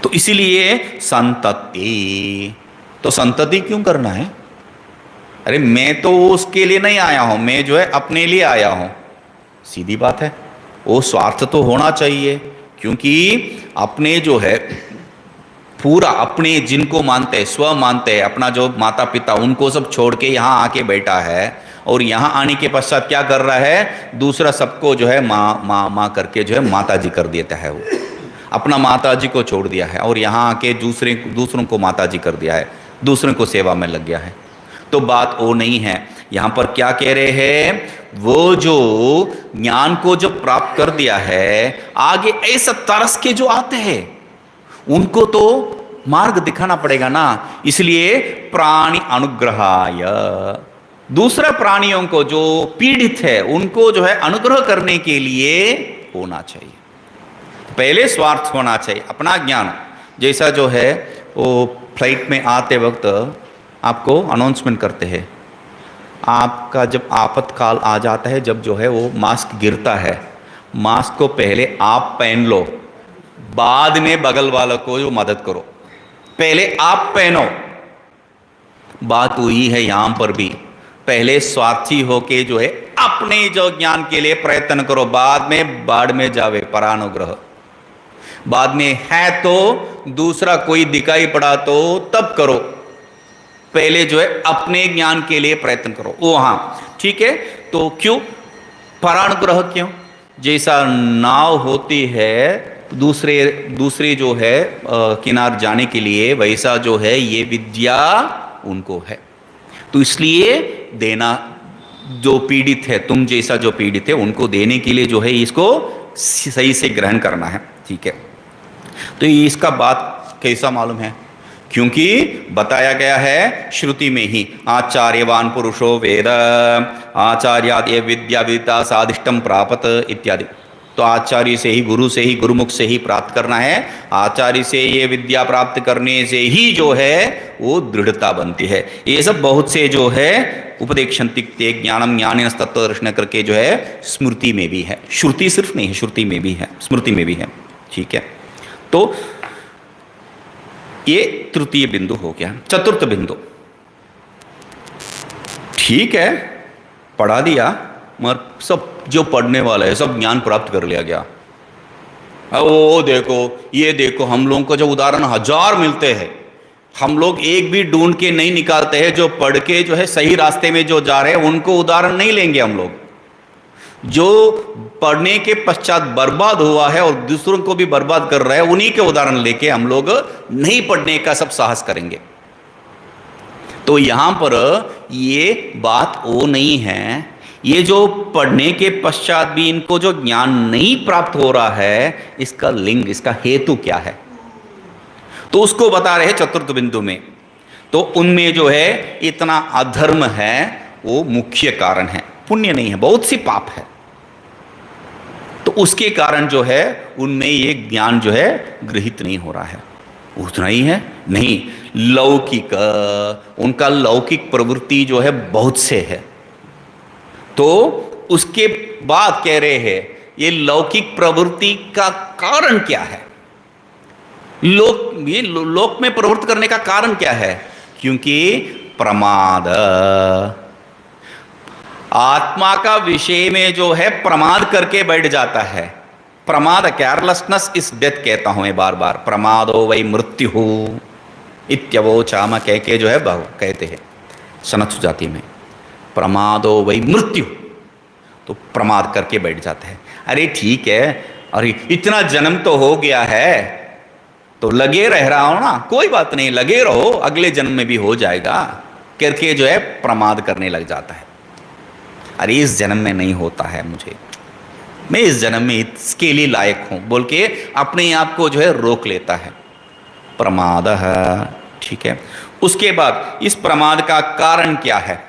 तो इसीलिए संतति, तो संतति क्यों करना है, अरे मैं तो उसके लिए नहीं आया हूं, मैं जो है अपने लिए आया हूं, सीधी बात है। वो स्वार्थ तो होना चाहिए, क्योंकि अपने जो है पूरा अपने जिनको मानते हैं, स्व मानते हैं, अपना जो माता पिता उनको सब छोड़ के यहाँ आके बैठा है, और यहाँ आने के पश्चात क्या कर रहा है, दूसरा सबको जो है माँ माँ माँ करके जो है माता जी कर देता है। वो अपना माता जी को छोड़ दिया है और यहाँ आके दूसरों को माता जी कर दिया है, दूसरों को सेवा में लग गया है। तो बात वो नहीं है। यहाँ पर क्या कह रहे हैं, वो जो ज्ञान को जो प्राप्त कर दिया है, आगे ऐसा तरस के जो आते हैं उनको तो मार्ग दिखाना पड़ेगा ना। इसलिए प्राणी अनुग्रहाय, दूसरे प्राणियों को जो पीड़ित है उनको जो है अनुग्रह करने के लिए होना चाहिए। पहले स्वार्थ होना चाहिए, अपना ज्ञान। जैसा जो है वो फ्लाइट में आते वक्त आपको अनाउंसमेंट करते हैं, आपका जब आपातकाल आ जाता है, जब जो है वो मास्क गिरता है, मास्क को पहले आप पहन लो, बाद में बगल वालों को जो मदद करो। पहले आप पहनो। बात हुई है यहां पर भी, पहले स्वार्थी होके जो है अपने जो ज्ञान के लिए प्रयत्न करो, बाद में बाढ़ में जावे परानुग्रह। बाद में है तो दूसरा कोई दिखाई पड़ा तो तब करो, पहले जो है अपने ज्ञान के लिए प्रयत्न करो। वो हाँ ठीक है। तो क्यों परानुग्रह, क्यों? जैसा नाव होती है दूसरे जो है किनार जाने के लिए, वैसा जो है ये विद्या उनको है। तो इसलिए देना, जो पीड़ित है, तुम जैसा जो पीड़ित है उनको देने के लिए जो है इसको सही से ग्रहण करना है। ठीक है। तो इसका बात कैसा मालूम है, क्योंकि बताया गया है श्रुति में ही, आचार्यवान पुरुषो वेद आचार्याद ये विद्या विदिता साधिष्टम प्रापत इत्यादि। तो आचार्य से ही, गुरु से ही, गुरुमुख से ही प्राप्त करना है। आचार्य से ये विद्या प्राप्त करने से ही जो है वो दृढ़ता बनती है। ये सब बहुत से जो है उपदेक्षन्ति ते ज्ञानम ज्ञानेन तत्त्वदर्शन करके जो है स्मृति में भी है। श्रुति सिर्फ नहीं है, श्रुति में भी है, स्मृति में भी है। ठीक है। तो ये तृतीय बिंदु हो गया। चतुर्थ बिंदु, ठीक है पढ़ा दिया, मगर सब जो पढ़ने वाला है सब ज्ञान प्राप्त कर लिया गया। वो देखो, ये देखो, हम लोगों को जो उदाहरण हजार मिलते हैं, हम लोग एक भी ढूंढ के नहीं निकालते हैं। जो पढ़ के जो है सही रास्ते में जो जा रहे हैं उनको उदाहरण नहीं लेंगे हम लोग। जो पढ़ने के पश्चात बर्बाद हुआ है और दूसरों को भी बर्बाद कर रहा है, उन्हीं के उदाहरण लेके हम लोग नहीं पढ़ने का सब साहस करेंगे। तो यहां पर ये बात वो नहीं है। ये जो पढ़ने के पश्चात भी इनको जो ज्ञान नहीं प्राप्त हो रहा है, इसका लिंग, इसका हेतु क्या है, तो उसको बता रहे हैं चतुर्थ बिंदु में। तो उनमें जो है इतना अधर्म है, वो मुख्य कारण है, पुण्य नहीं है, बहुत सी पाप है। तो उसके कारण जो है उनमें ये ज्ञान जो है गृहित नहीं हो रहा है। उतना ही है नहीं, लौकिक, उनका लौकिक प्रवृत्ति जो है बहुत से है। तो उसके बाद कह रहे हैं ये लौकिक प्रवृत्ति का कारण क्या है, लोक में प्रवृत्त करने का कारण क्या है? क्योंकि प्रमाद, आत्मा का विषय में जो है प्रमाद करके बैठ जाता है। प्रमाद, केयरलेसनेस इज डेथ कहता हूं मैं बार बार। प्रमादो वही मृत्यु हो इत्यवोचाम कह के जो है कहते हैं सनत जाति में, प्रमादो वही मृत्यु। तो प्रमाद करके बैठ जाता है। अरे ठीक है, अरे इतना जन्म तो हो गया है तो लगे रह रहा हो ना, कोई बात नहीं, लगे रहो, अगले जन्म में भी हो जाएगा करके जो है प्रमाद करने लग जाता है। अरे इस जन्म में नहीं होता है मुझे, मैं इस जन्म में इसके लिए लायक हूं बोल के अपने आप को जो है रोक लेता है, प्रमाद है। ठीक है। उसके बाद इस प्रमाद का कारण क्या है?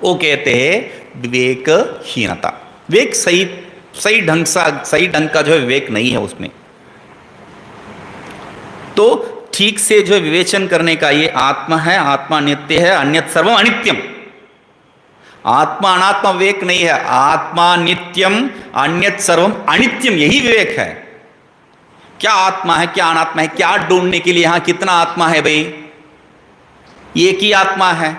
वो कहते हैं विवेकहीनता। विवेक सही ढंग का जो है विवेक नहीं है उसमें। तो ठीक से जो है विवेचन करने का, ये आत्मा है, आत्मा नित्य है, अन्यत सर्वम अनित्यम। आत्मा अनात्मा विवेक नहीं है, आत्मा नित्यम, अन्यत सर्वम अनित्यम, यही विवेक है। क्या आत्मा है, क्या अनात्मा है, क्या ढूंढने के लिए यहां कितना आत्मा है भाई? एक ही आत्मा है।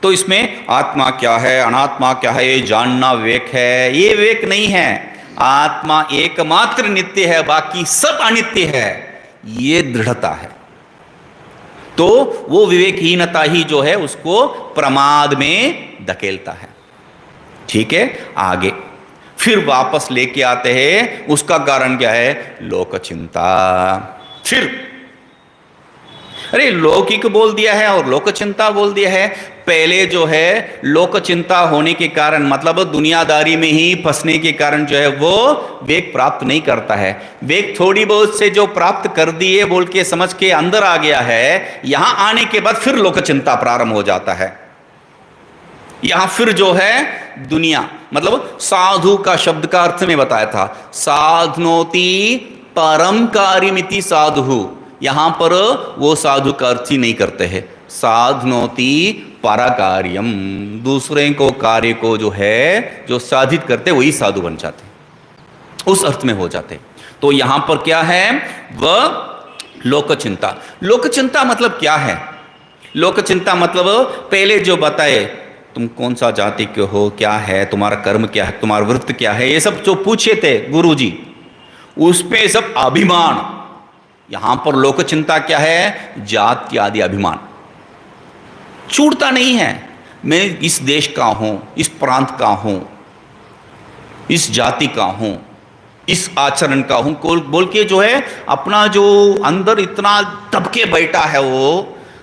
तो इसमें आत्मा क्या है, अनात्मा क्या है, ये जानना विवेक है। ये विवेक नहीं है। आत्मा एकमात्र नित्य है, बाकी सब अनित्य है, ये दृढ़ता है। तो वो विवेकहीनता ही जो है उसको प्रमाद में धकेलता है। ठीक है, आगे फिर वापस लेके आते हैं, उसका कारण क्या है? लोक चिंता। फिर अरे लौकिक बोल दिया है और लोक चिंता बोल दिया है। पहले जो है लोक चिंता होने के कारण, मतलब दुनियादारी में ही फंसने के कारण जो है वो वेग प्राप्त नहीं करता है। वेग थोड़ी बहुत से जो प्राप्त कर दिए बोल के समझ के अंदर आ गया है, यहां आने के बाद फिर लोक चिंता प्रारंभ हो जाता है। यहां फिर जो है दुनिया, मतलब साधु का शब्द का अर्थ में बताया था, साधनोति परम कार्यमिति साधु। यहां पर वो साधु का अर्थ ही नहीं करते हैं। साधनोति पराकार्यम, दूसरे को कार्य को जो है जो साधित करते वही साधु बन जाते, उस अर्थ में हो जाते। तो यहां पर क्या है? वह लोक चिंता। लोक चिंता मतलब क्या है? लोक चिंता मतलब पहले जो बताए, तुम कौन सा जाति के हो, क्या है तुम्हारा कर्म, क्या है तुम्हारा वृत्त, क्या है, ये सब जो पूछे थे गुरुजी, उस पे सब अभिमान। यहां पर लोक चिंता क्या है? जाति आदि अभिमान छूटता नहीं है। मैं इस देश का हूं, इस प्रांत का हूं, इस जाति का हूं, इस आचरण का हूं बोल के जो है अपना जो अंदर इतना दबके बैठा है वो,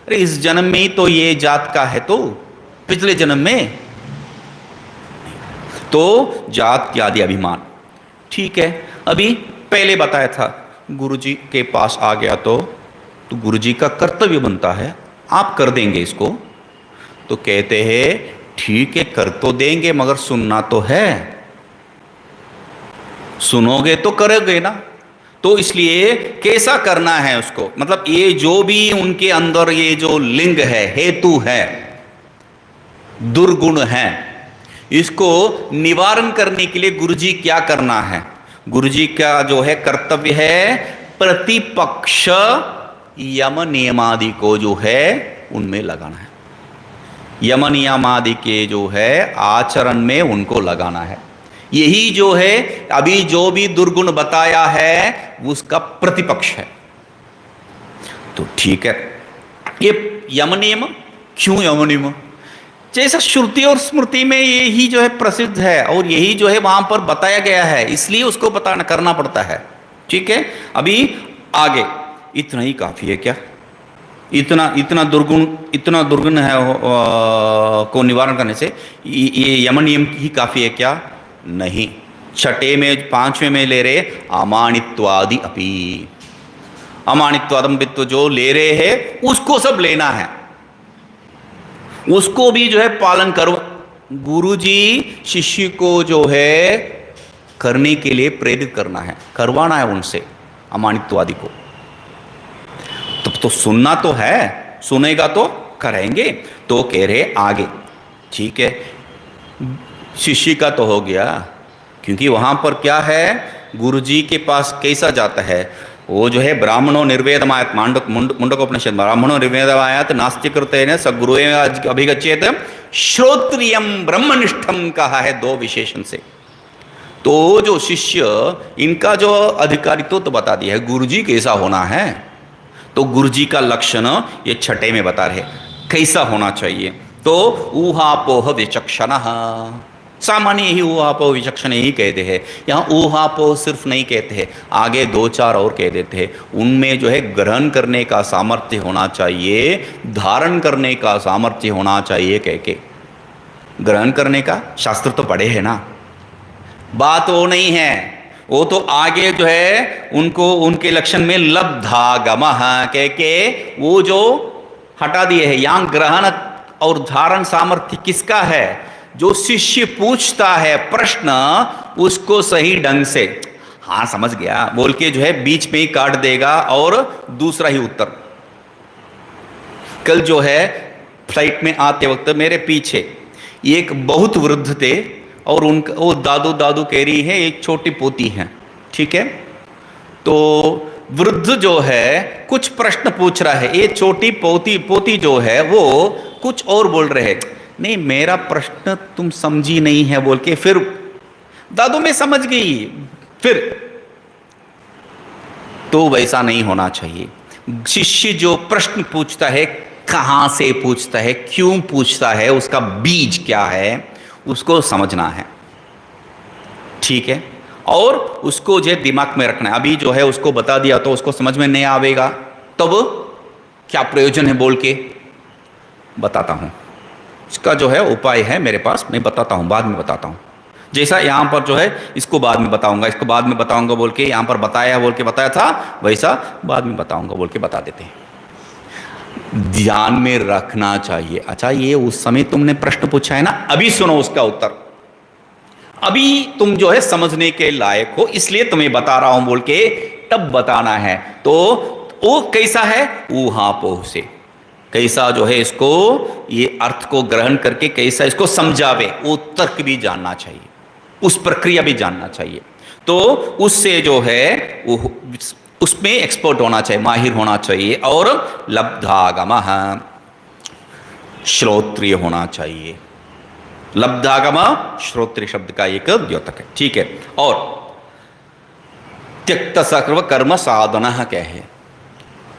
अरे इस जन्म में ही तो ये जात का है, तो पिछले जन्म में तो जात आदि अभिमान। ठीक है, अभी पहले बताया था गुरुजी के पास आ गया तो गुरुजी का कर्तव्य बनता है, आप कर देंगे इसको। तो कहते हैं ठीक है कर तो देंगे, मगर सुनना तो है, सुनोगे तो करोगे ना। तो इसलिए कैसा करना है उसको, मतलब ये जो भी उनके अंदर ये जो लिंग है, हेतु है, दुर्गुण है, इसको निवारण करने के लिए गुरुजी क्या करना है? गुरुजी का जो है कर्तव्य है प्रतिपक्ष यम नियमादि को जो है उनमें लगाना है। यम नियमादि के जो है आचरण में उनको लगाना है। यही जो है अभी जो भी दुर्गुण बताया है उसका प्रतिपक्ष है। तो ठीक है, ये यम नियम, क्यों यम नियम? जैसा श्रुति और स्मृति में यही जो है प्रसिद्ध है और यही जो है वहां पर बताया गया है, इसलिए उसको पता करना पड़ता है। ठीक है, अभी आगे इतना ही काफी है क्या? इतना दुर्गुण है को निवारण करने से ये यम नियम ही काफी है क्या? नहीं। छठे में, पांचवें में ले रहे अमानित्वादि अपि, अमानित्वादम्बित्व जो ले रहे हैं उसको सब लेना है, उसको भी जो है पालन करो। गुरुजी शिष्य को जो है करने के लिए प्रेरित करना है, करवाना है उनसे अमानित्वादि को। तब तो सुनना तो है, सुनेगा तो करेंगे। तो कह रहे आगे, ठीक है शिष्य का तो हो गया, क्योंकि वहां पर क्या है गुरुजी के पास कैसा जाता है, वो जो है ब्राह्मणों निर्वेदमायत, मुंडकोपनिषद, ब्राह्मणों निर्वेदमायत नास्तिकृतेन सगुरु अभिगच्छेत श्रोत्रियम ब्रह्मनिष्ठम कहा है दो विशेषण से। तो जो शिष्य, इनका जो अधिकारित्व तो बता दिया है, गुरुजी कैसा होना है। तो गुरुजी का लक्षण ये छठे में बता रहे कैसा होना चाहिए। तो ऊहापोह विचक्षण, सामान्य ही ऊहापोह विचक्षण ही कहते हैं, यहाँ ऊहापोह सिर्फ नहीं कहते हैं, आगे दो चार और कह देते हैं। उनमें जो है ग्रहण करने का सामर्थ्य होना चाहिए, धारण करने का सामर्थ्य होना चाहिए। कह के ग्रहण करने का शास्त्र तो पढ़े है ना, बात वो नहीं है, वो तो आगे जो है उनको उनके लक्षण में लब्धागम कह के वो जो हटा दिए है। यहाँ ग्रहण और धारण सामर्थ्य किसका है? जो शिष्य पूछता है प्रश्न उसको सही ढंग से हाँ समझ गया बोल के जो है बीच में ही काट देगा और दूसरा ही उत्तर। कल जो है फ्लाइट में आते वक्त मेरे पीछे एक बहुत वृद्ध थे और उनका वो दादू कह रही है एक छोटी पोती है, ठीक है। तो वृद्ध जो है कुछ प्रश्न पूछ रहा है, ये छोटी पोती जो है वो कुछ और बोल रहे हैं, नहीं मेरा प्रश्न तुम समझी नहीं है बोल के, फिर दादू में समझ गई। फिर तो वैसा नहीं होना चाहिए, शिष्य जो प्रश्न पूछता है, कहां से पूछता है, क्यों पूछता है, उसका बीज क्या है, उसको समझना है। ठीक है, और उसको जो दिमाग में रखना है। अभी जो है उसको बता दिया तो उसको समझ में नहीं आवेगा, तब क्या प्रयोजन है बोल के बताता हूं। इसका जो है उपाय है मेरे पास, मैं बताता हूं, बाद में बताता हूं। जैसा यहां पर जो है इसको बाद में बताऊंगा, इसको बाद में बताऊंगा बोल के यहां पर बताया बोल के बताया था, वैसा बाद में बताऊंगा बोल के बता देते हैं। ध्यान में रखना चाहिए। अच्छा, ये उस समय तुमने प्रश्न पूछा है ना, अभी सुनो उसका उत्तर। अभी तुम जो है समझने के लायक हो, इसलिए तुम्हें बता रहा हूं बोल के तब बताना है। तो वो कैसा है, ऊहापोह से कैसा जो है इसको, ये अर्थ को ग्रहण करके कैसा इसको समझावे, वो तर्क भी जानना चाहिए, उस प्रक्रिया भी जानना चाहिए। तो उससे जो है वो उसमें एक्सपर्ट होना चाहिए, माहिर होना चाहिए, और लब्धागम श्रोत्रिय होना चाहिए। लब्धागम श्रोत्रिय शब्द का एक द्योतक है। ठीक है, और त्यक्त सर्व कर्म साधन क्या है,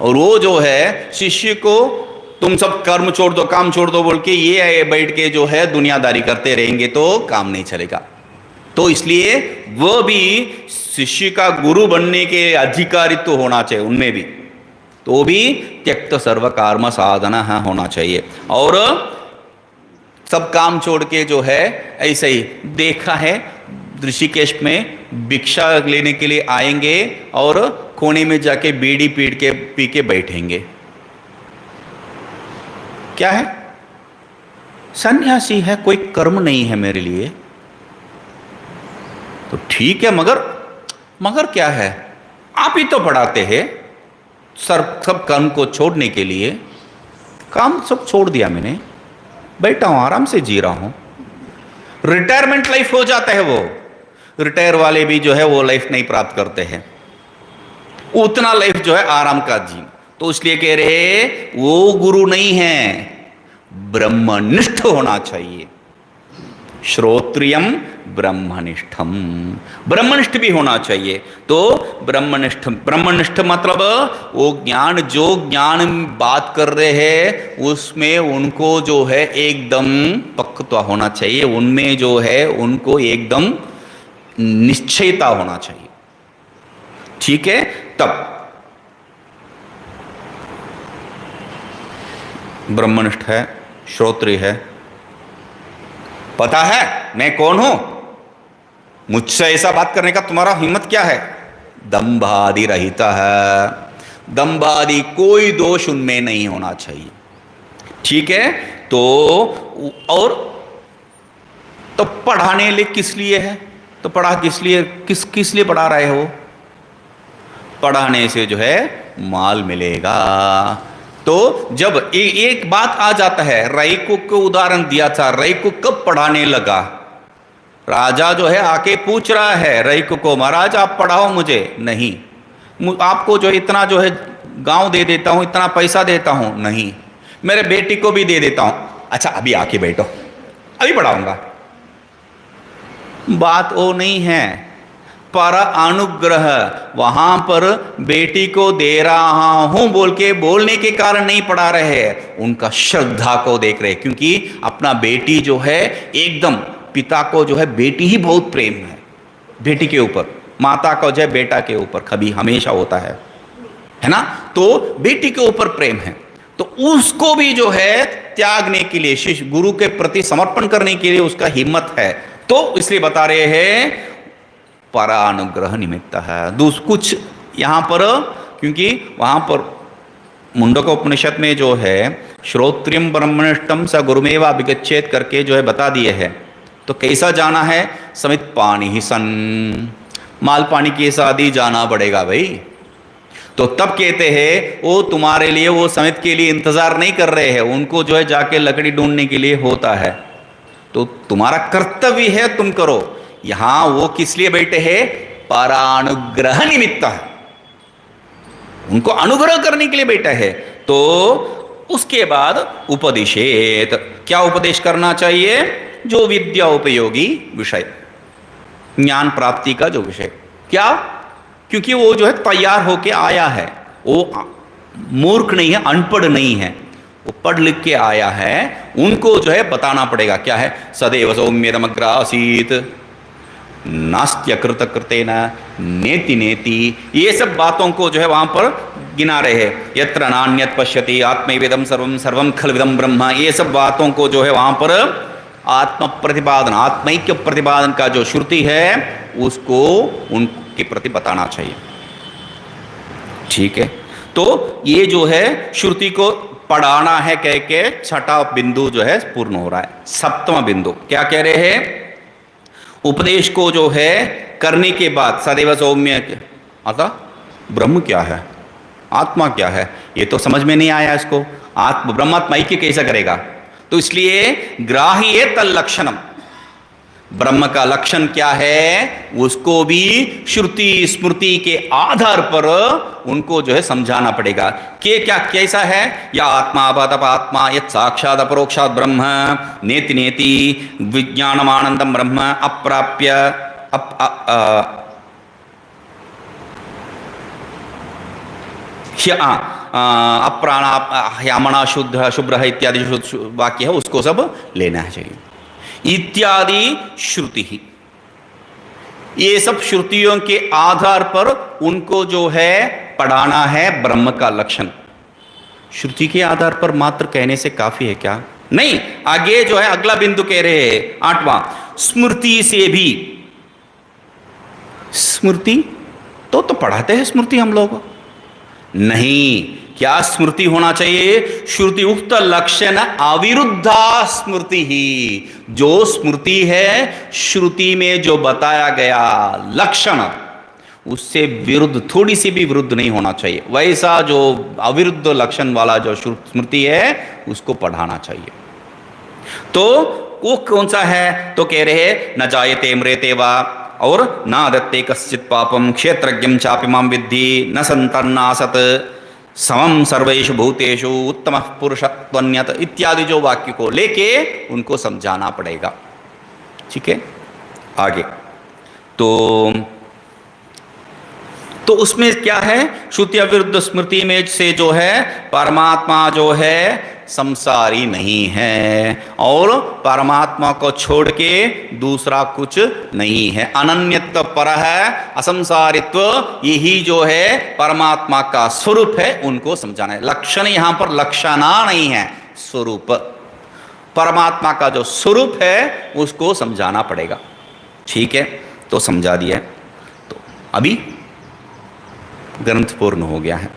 और वो जो है शिष्य को तुम सब कर्म छोड़ दो, काम छोड़ दो बोल के ये बैठ के जो है दुनियादारी करते रहेंगे तो काम नहीं चलेगा। तो इसलिए वो भी शिष्य का गुरु बनने के अधिकारित्व तो होना चाहिए उनमें भी, तो वो भी त्यक्त सर्व कर्म साधन होना चाहिए। और सब काम छोड़ के जो है ऐसे ही देखा है, ऋषिकेश में भिक्षा लेने के लिए आएंगे और कोने में जाके बीड़ी पी के बैठेंगे। क्या है, सन्यासी है, कोई कर्म नहीं है मेरे लिए, तो ठीक है, मगर क्या है, आप ही तो पढ़ाते हैं सब कर्म को छोड़ने के लिए। काम सब छोड़ दिया मैंने, बैठा हूं, आराम से जी रहा हूं। रिटायरमेंट लाइफ हो जाता है, वो रिटायर वाले भी जो है वो लाइफ नहीं प्राप्त करते हैं, उतना लाइफ जो है आराम का जीवन। तो इसलिए कह रहे वो गुरु नहीं है, ब्रह्मनिष्ठ होना चाहिए। श्रोत्रियम ब्रह्मनिष्ठम, ब्रह्मनिष्ठ भी होना चाहिए। तो ब्रह्मनिष्ठ मतलब वो ज्ञान, जो ज्ञान बात कर रहे हैं उसमें उनको जो है एकदम पक्वता होना चाहिए, उनमें जो है उनको एकदम निश्चयता होना चाहिए। ठीक है, तब ब्रह्मनिष्ठ है, श्रोत्रिय है, पता है मैं कौन हूं, मुझसे ऐसा बात करने का तुम्हारा हिम्मत क्या है। दंभादि रहित है, दंभादि कोई दोष उनमें नहीं होना चाहिए। ठीक है, तो और तो पढ़ाने लिए किस लिए है, तो पढ़ा किस लिए, किस लिए पढ़ा रहे हो, पढ़ाने से जो है माल मिलेगा। तो जब एक बात आ जाता है, रईको को उदाहरण दिया था, रईको कब पढ़ाने लगा, राजा जो है आके पूछ रहा है रईको को, महाराज आप पढ़ाओ मुझे। नहीं, आपको जो इतना जो है गांव दे देता हूं, इतना पैसा देता हूं। नहीं, मेरे बेटी को भी दे देता हूं। अच्छा अभी आके बैठो, अभी पढ़ाऊंगा। बात वो नहीं है, पर अनुग्रह, वहां पर बेटी को दे रहा हूं बोल के बोलने के कारण नहीं पढ़ा रहे हैं, उनका श्रद्धा को देख रहे, क्योंकि अपना बेटी जो है एकदम, पिता को जो है बेटी ही बहुत प्रेम है, बेटी के ऊपर, माता को जो है बेटा के ऊपर कभी हमेशा होता है ना। तो बेटी के ऊपर प्रेम है, तो उसको भी जो है त्यागने के लिए, शिष्य गुरु के प्रति समर्पण करने के लिए उसका हिम्मत है। तो इसलिए बता रहे हैं परानुग्रह निमित्त है। कुछ यहां पर, क्योंकि वहां पर मुंडक उपनिषद में जो है श्रोत्रियम ब्रह्मनिष्ठम स गुरुमेवा अभिगच्छेत करके जो है बता दिए हैं। तो कैसा जाना है, समित पानी ही सन, माल पानी के साथ ही जाना पड़ेगा भाई। तो तब कहते हैं वो तुम्हारे लिए, वो समित के लिए इंतजार नहीं कर रहे हैं, उनको जो है जाके लकड़ी ढूंढने के लिए होता है। तो तुम्हारा कर्तव्य है, तुम करो। यहां वो किस लिए बैठे हैं, परानुग्रह निमित्त है, उनको अनुग्रह करने के लिए बैठा है। तो उसके बाद उपदेशेत, क्या उपदेश करना चाहिए, जो विद्या उपयोगी विषय, ज्ञान प्राप्ति का जो विषय, क्या, क्योंकि वो जो है तैयार होके आया है, वो मूर्ख नहीं है, अनपढ़ नहीं है, वो पढ़ लिख के आया है, उनको जो है बताना पड़ेगा क्या है, सदैव सौम्यमग्र आसीत नास्त्यकृत कृतेन नेति नेति, ये सब बातों को जो है वहां पर गिना रहे हैं। यत्र नान्यत पश्यति आत्मैवेदं सर्वं सर्वं खल्विदं ब्रह्म, ये सब बातों को जो है वहां पर आत्म प्रतिपादन, आत्मैक्य प्रतिपादन का जो श्रुति है उसको उनके प्रति बताना चाहिए। ठीक है, तो ये जो है श्रुति को पढ़ाना है कह के छठा बिंदु जो है पूर्ण हो रहा है। सप्तम बिंदु क्या कह रहे हैं, उपदेश को जो है करने के बाद सदैव सौम्य, अतः ब्रह्म क्या है, आत्मा क्या है, ये तो समझ में नहीं आया इसको, आत्म ब्रह्मात्मा ऐक्य कैसा करेगा, तो इसलिए ग्राह्य तल्लक्षणम, ब्रह्म का लक्षण क्या है उसको भी श्रुति स्मृति के आधार पर उनको जो है समझाना पड़ेगा कि क्या कैसा है, या आत्मा अभातप आत्मा यत् साक्षात अपरोक्षात ब्रह्म नेति नेति विज्ञानमानंदम ब्रह्म अप्राप्य अप्राणा ह्यामणा शुद्ध शुभ्र इत्यादि वाक्य है, उसको सब लेना चाहिए। इत्यादि श्रुति ही, ये सब श्रुतियों के आधार पर उनको जो है पढ़ाना है ब्रह्म का लक्षण। श्रुति के आधार पर मात्र कहने से काफी है क्या? नहीं, आगे जो है अगला बिंदु कह रहे हैं आठवां, स्मृति से भी। स्मृति तो पढ़ाते हैं स्मृति हम लोग, नहीं, क्या स्मृति होना चाहिए, श्रुति उक्त लक्षण अविरुद्धा स्मृति ही, जो स्मृति है श्रुति में जो बताया गया लक्षण उससे विरुद्ध, थोड़ी सी भी विरुद्ध नहीं होना चाहिए, वैसा जो अविरुद्ध लक्षण वाला जो स्मृति है उसको पढ़ाना चाहिए। तो वो कौन सा है, तो कह रहे न जायते म्रियते वा और न दत्ते कश्चित् पापम क्षेत्रज्ञं चापि मां विद्धि न संतन्नासत समम सर्वेषु भूतेषु उत्तम पुरुषत्वन्यत इत्यादि जो वाक्य को लेके उनको समझाना पड़ेगा। ठीक है, आगे तो उसमें क्या है, श्रुति अविरुद्ध स्मृति में से जो है परमात्मा जो है संसारी नहीं है और परमात्मा को छोड़ के दूसरा कुछ नहीं है, अनन्यत्व पर है, असंसारित्व, यही जो है परमात्मा का स्वरूप है, उनको समझाना है। लक्षण यहां पर लक्षणा नहीं है, स्वरूप, परमात्मा का जो स्वरूप है उसको समझाना पड़ेगा। ठीक है, तो समझा दिया। तो अभी ग्रंथ पूर्ण हो गया है,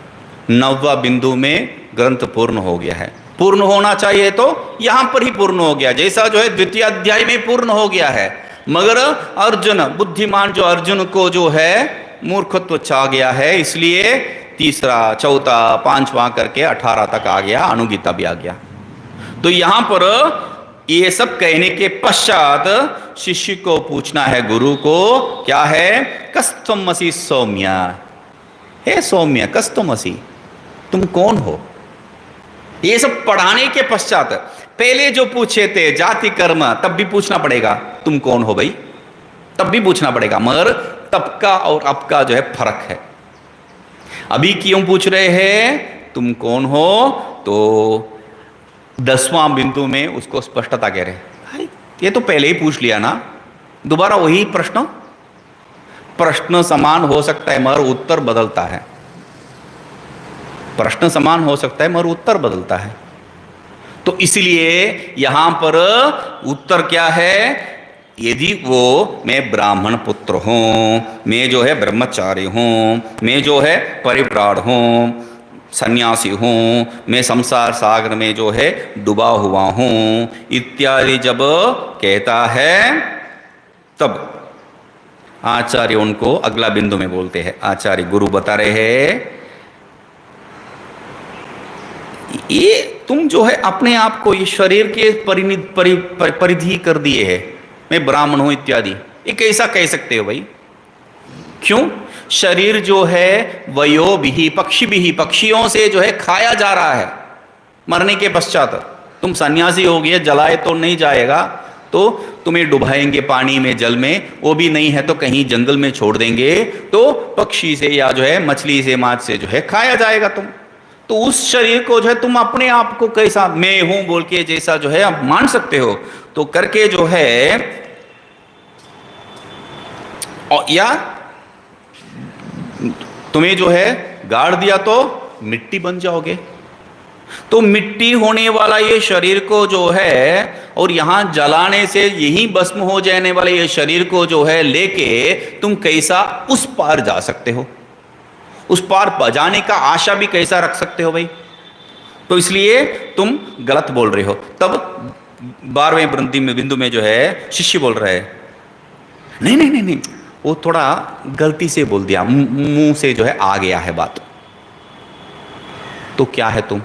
9वां बिंदु में ग्रंथ पूर्ण हो गया है। पूर्ण होना चाहिए तो यहां पर ही पूर्ण हो गया, जैसा जो है द्वितीय अध्याय में पूर्ण हो गया है, मगर अर्जुन बुद्धिमान जो अर्जुन को जो है मूर्खत्व छा गया है, इसलिए तीसरा चौथा पांचवा करके 18 तक आ गया, अनुगीता भी आ गया। तो यहां पर ये सब कहने के पश्चात शिष्य को पूछना है, गुरु को, क्या है, कस्त्वमसि सौम्य, हे सौम्य कस्त्वमसि, तुम कौन हो। ये सब पढ़ाने के पश्चात पहले जो पूछे थे जाति कर्म, तब भी पूछना पड़ेगा तुम कौन हो भाई, तब भी पूछना पड़ेगा, मगर तब का और अब का जो है फर्क है। अभी क्यों पूछ रहे हैं तुम कौन हो, तो 10वां बिंदु में उसको स्पष्टता कह रहे हैं, ये तो पहले ही पूछ लिया ना, दोबारा वही प्रश्न समान हो सकता है मगर उत्तर बदलता है, प्रश्न समान हो सकता है मगर उत्तर बदलता है। तो इसलिए यहां पर उत्तर क्या है, यदि वो मैं ब्राह्मण पुत्र हूं, मैं जो है ब्रह्मचारी हूं, मैं जो है परिव्राड़ हूं, सन्यासी हूं, मैं संसार सागर में जो है डूबा हुआ हूं इत्यादि जब कहता है, तब आचार्य उनको अगला बिंदु में बोलते हैं। आचार्य गुरु बता रहे हैं, ये तुम जो है अपने आप को ये शरीर के परिधि कर दिए है, मैं ब्राह्मण हूं इत्यादि, ये कैसा कह सकते हो भाई? क्यों? शरीर जो है वयो भी पक्षी भी, पक्षियों से जो है खाया जा रहा है मरने के पश्चात। तुम सन्यासी हो गए, जलाए तो नहीं जाएगा, तो तुम्हें डुबाएंगे पानी में, जल में, वो भी नहीं है तो कहीं जंगल में छोड़ देंगे, तो पक्षी से या जो है मछली से माछ से जो है खाया जाएगा तुम। तो उस शरीर को जो है तुम अपने आप को कैसा मैं हूं बोल के जैसा जो है आप मान सकते हो, तो करके जो है और या तुम्हें जो है गाड़ दिया तो मिट्टी बन जाओगे। तो मिट्टी होने वाला ये शरीर को जो है और यहां जलाने से यही भस्म हो जाने वाले ये शरीर को जो है लेके तुम कैसा उस पार जा सकते हो, उस पार जाने का आशा भी कैसा रख सकते हो भाई। तो इसलिए तुम गलत बोल रहे हो। तब 12वें बिंदु में जो है शिष्य बोल रहा है नहीं नहीं नहीं नहीं, वो थोड़ा गलती से बोल दिया, मुंह से जो है आ गया है बात। तो क्या है तुम?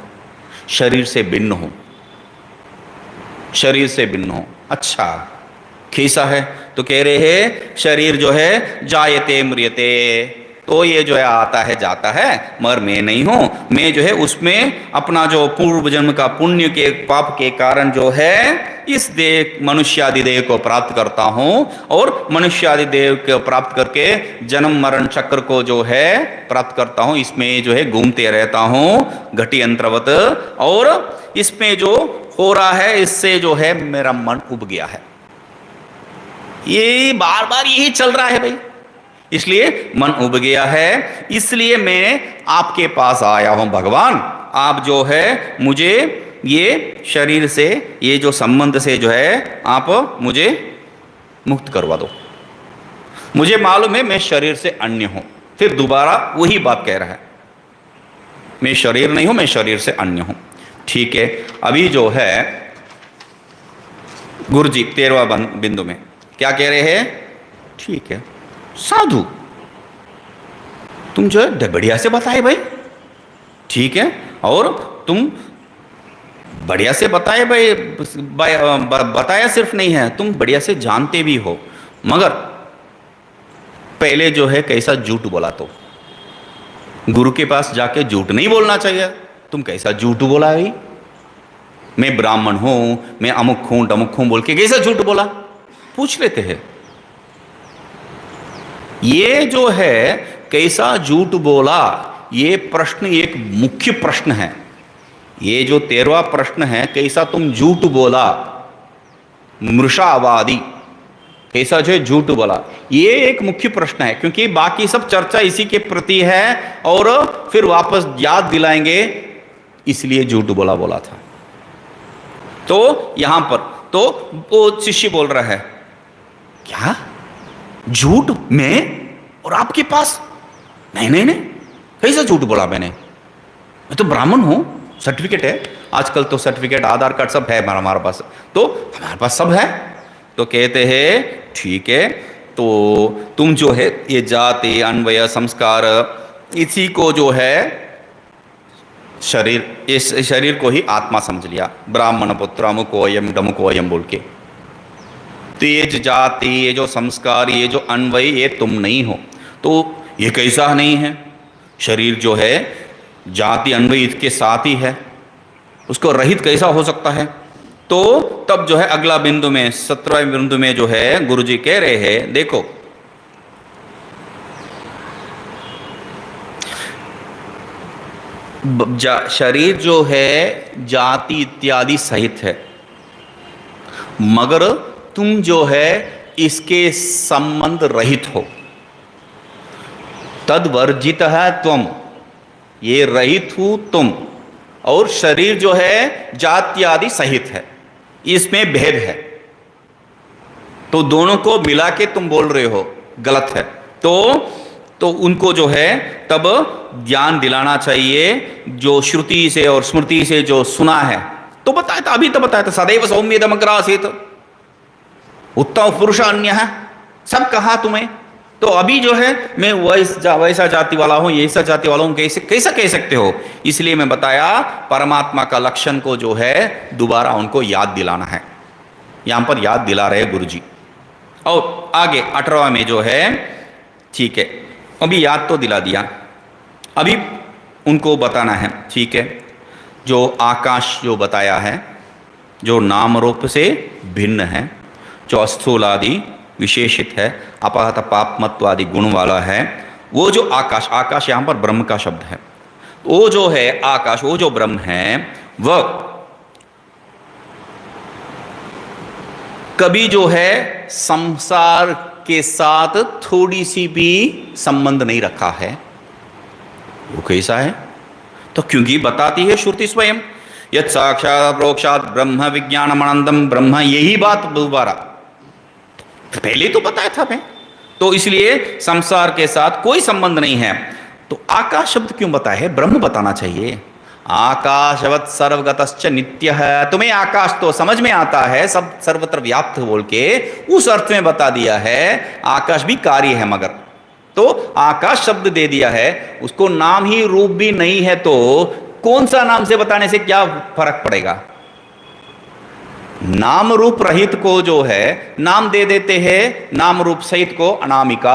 शरीर से भिन्न हो, शरीर से भिन्न हो। अच्छा कैसा है? तो कह रहे हैं शरीर जो है जायते म्रियते, तो ये जो है आता है जाता है, मगर मैं नहीं हूं। मैं जो है उसमें अपना जो पूर्व जन्म का पुण्य के पाप के कारण जो है इस देह मनुष्यादि देह को प्राप्त करता हूं, और मनुष्यादि देह को प्राप्त करके जन्म मरण चक्र को जो है प्राप्त करता हूं। इसमें जो है घूमते रहता हूं घटी यंत्रवत, और इसमें जो हो रहा है इससे जो है मेरा मन उब गया है। ये बार बार यही चल रहा है भाई, इसलिए मन उब गया है, इसलिए मैं आपके पास आया हूं भगवान। आप जो है मुझे ये शरीर से, ये जो संबंध से जो है आप मुझे मुक्त करवा दो। मुझे मालूम है मैं शरीर से अन्य हूं। फिर दोबारा वही बात कह रहा है, मैं शरीर नहीं हूं, मैं शरीर से अन्य हूं। ठीक है, अभी जो है गुरु जी 13वां बिंदु में क्या कह रहे हैं? ठीक है साधु, तुम जो है बढ़िया से बताए भाई, ठीक है, और तुम बढ़िया से बताए भाई, बताया सिर्फ नहीं है, तुम बढ़िया से जानते भी हो। मगर पहले जो है कैसा झूठ बोला, तो गुरु के पास जाके झूठ नहीं बोलना चाहिए। तुम कैसा झूठ बोला भाई? मैं ब्राह्मण हूं, मैं अमुक हूं डमुक हूं बोल के कैसा झूठ बोला? पूछ लेते हैं। ये जो है कैसा झूठ बोला, ये प्रश्न एक मुख्य प्रश्न है। ये जो 13वां प्रश्न है, कैसा तुम झूठ बोला, मृषावादी कैसा जो है झूठ बोला, ये एक मुख्य प्रश्न है। क्योंकि बाकी सब चर्चा इसी के प्रति है और फिर वापस याद दिलाएंगे, इसलिए झूठ बोला बोला था। तो यहां पर तो वो शिष्य बोल रहा है क्या झूठ मैं और आपके पास? नहीं नहीं नहीं, कैसा झूठ बोला मैंने? मैं तो ब्राह्मण हूं, सर्टिफिकेट है, आजकल तो सर्टिफिकेट आधार कार्ड सब है हमारे पास, तो हमारे पास सब है। तो कहते हैं ठीक है, तो तुम जो है ये जाति अन्वय संस्कार इसी को जो है शरीर, इस शरीर को ही आत्मा समझ लिया, ब्राह्मण पुत्र अमुकोयम डमुकोयम बोल के। तो ये जो जाति, ये जो संस्कार, ये जो अन्वय, ये तुम नहीं हो। तो ये कैसा नहीं है? शरीर जो है जाति अन्वय इसके साथ ही है, उसको रहित कैसा हो सकता है? तो तब जो है अगला बिंदु में 17वें बिंदु में जो है गुरुजी कह रहे हैं देखो, शरीर जो है जाति इत्यादि सहित है, मगर तुम जो है इसके संबंध रहित हो। तद्वर्जित है तुम, ये रहित हूं तुम, और शरीर जो है जाति आदि सहित है, इसमें भेद है। तो दोनों को मिला के तुम बोल रहे हो, गलत है। तो उनको जो है तब ज्ञान दिलाना चाहिए, जो श्रुति से और स्मृति से जो सुना है। तो बताया था, अभी तो बताया था, सदैव सौम्येदमग्रासीत, उत्तम पुरुष अन्य है, सब कहा तुम्हें। तो अभी जो है मैं वैसा जाति वाला हूं, ऐसा जाति वाला हूं, कैसा कह सकते हो? इसलिए मैं बताया परमात्मा का लक्षण को जो है दोबारा उनको याद दिलाना है। यहां पर याद दिला रहे गुरुजी। और आगे 18वां में जो है, ठीक है, अभी याद तो दिला दिया, अभी उनको बताना है, ठीक है, जो आकाश जो बताया है, जो नाम रूप से भिन्न है, जो अस्थूल आदि विशेषित है, अपहत पापमत्व आदि गुण वाला है, वो जो आकाश, आकाश यहाँ पर ब्रह्म का शब्द है, वो जो है आकाश, वो जो ब्रह्म है, वह कभी जो है संसार के साथ थोड़ी सी भी संबंध नहीं रखा है। वो कैसा है? तो क्योंकि बताती है श्रुति स्वयं, यत् साक्षात प्रोक्षात ब्रह्म विज्ञानम अनंतम ब्रह्म, यही बात दोबारा पहले तो बताया था मैं। तो इसलिए संसार के साथ कोई संबंध नहीं है। तो आकाश शब्द क्यों बताया है? ब्रह्म बताना चाहिए। आकाशवत सर्वगतश्च नित्य है, तुम्हें आकाश तो समझ में आता है, सब सर्वत्र व्याप्त बोल के उस अर्थ में बता दिया है। आकाश भी कार्य है, मगर तो आकाश शब्द दे दिया है, उसको नाम ही रूप भी नहीं है, तो कौन सा नाम से बताने से क्या फर्क पड़ेगा? नाम रूप रहित को जो है नाम दे देते हैं, नाम रूप सहित को अनामिका,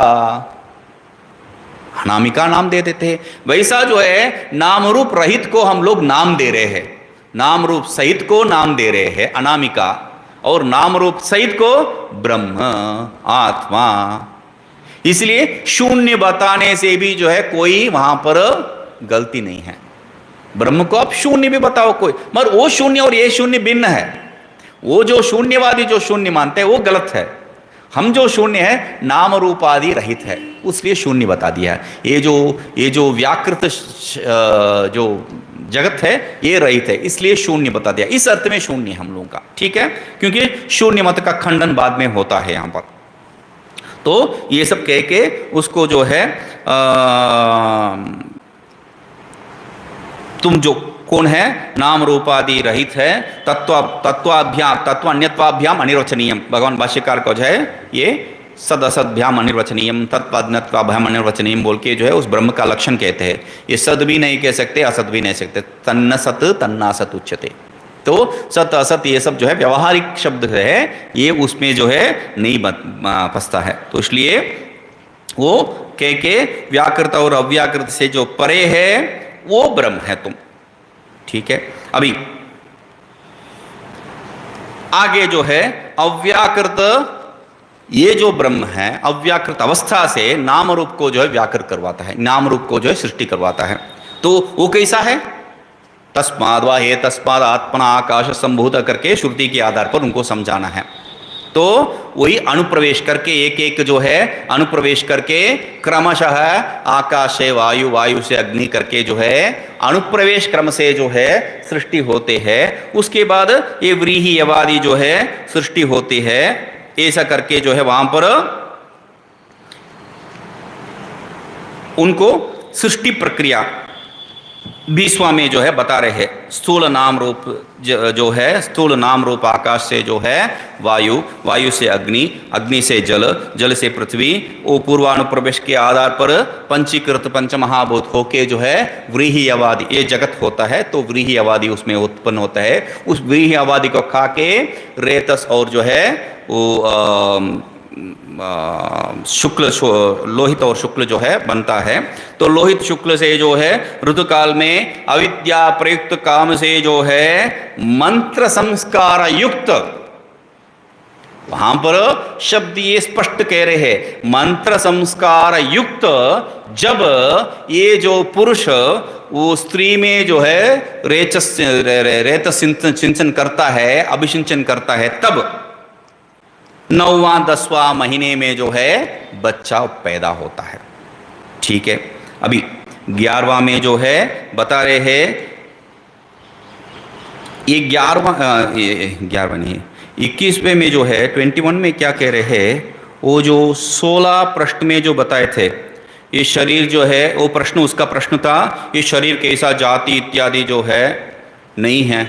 अनामिका नाम दे देते हैं। वैसा जो है नाम रूप रहित को हम लोग नाम दे रहे हैं, नाम रूप सहित को नाम दे रहे हैं अनामिका, और नाम रूप सहित को ब्रह्म आत्मा। इसलिए शून्य बताने से भी जो है कोई वहां पर गलती नहीं है। ब्रह्म को आप शून्य भी बताओ कोई, मगर वो शून्य और ये शून्य भिन्न है। वो जो शून्यवादी जो शून्य मानते हैं वो गलत है। हम जो शून्य है नाम रूप आदि रहित है, उसलिए शून्य बता दिया है। ये जो व्याकृत जो जगत है ये रहित है, इसलिए शून्य बता दिया। इस अर्थ में शून्य हम लोगों का, ठीक है, क्योंकि शून्य मत का खंडन बाद में होता है यहां पर। तो ये सब कह के उसको जो है तुम जो कौन है, नाम रूपादि रहित है, तत्वाभ्याम तत्वान्यत्वाभ्याम अनिर्वचनीयम। भगवान भाष्यकार को जो है ये सद असद्भ्याम अनिर्वचनीयम तत्वान्यत्वाभ्याम अनिर्वचनीयम बोल के जो है उस ब्रह्म का लक्षण कहते हैं। ये सद भी नहीं कह सकते, असत भी नहीं सकते, तन्न सत तन्ना सत उच्यते। तो सत असत ये सब जो है व्यवहारिक शब्द है, ये उसमें जो है नहीं फंसता है। तो इसलिए वो कह के व्याकृत और अव्याकृत से जो परे है वो ब्रह्म है तुम, ठीक है। अभी आगे जो है अव्याकृत, ये जो ब्रह्म है अव्याकृत अवस्था से नाम रूप को जो है व्याकृत करवाता है, नाम रूप को जो है सृष्टि करवाता है। तो वो कैसा है? तस्माद वा हे तस्माद आत्मना आकाश संभूत करके श्रुति के आधार पर उनको समझाना है। तो वही अनुप्रवेश करके एक एक जो है अनुप्रवेश करके क्रमशः आकाश से वायु, वायु से अग्नि करके जो है अनुप्रवेश क्रम से जो है सृष्टि होते हैं। उसके बाद ये व्रीहि यवादि जो है सृष्टि होती है। ऐसा करके जो है वहां पर उनको सृष्टि प्रक्रिया 20वां में जो है बता रहे हैं। स्थूल नाम रूप जो है, स्थूल नाम रूप आकाश से जो है वायु, वायु से अग्नि, अग्नि से जल, जल से पृथ्वी, वो पूर्वानुप्रवेश के आधार पर पंचीकृत पंचमहाभूत होके जो है व्रीहि अवादि ये जगत होता है। तो व्रीहि अवादि उसमें उत्पन्न होता है। उस व्रीहि अवादि को खा के रेतस और जो है वो शुक्ल लोहित और शुक्ल जो है बनता है। तो लोहित शुक्ल से जो है ऋतुकाल में अविद्या प्रयुक्त काम से जो है मंत्र संस्कार युक्त, वहां पर शब्द ये स्पष्ट कह रहे हैं मंत्र संस्कार युक्त, जब ये जो पुरुष वो स्त्री में जो है रेत सिंचन करता है, अभिसिंचन करता है, तब 9वां 10वां महीने में जो है बच्चा पैदा होता है, ठीक है। अभी 11वां में जो है बता रहे हैं, ये 11वां नहीं 21वें में जो है 21 में क्या कह रहे हैं, वो जो 16 प्रश्न में जो बताए थे, ये शरीर जो है वो प्रश्न, उसका प्रश्न था ये शरीर कैसा, जाति इत्यादि जो है नहीं है,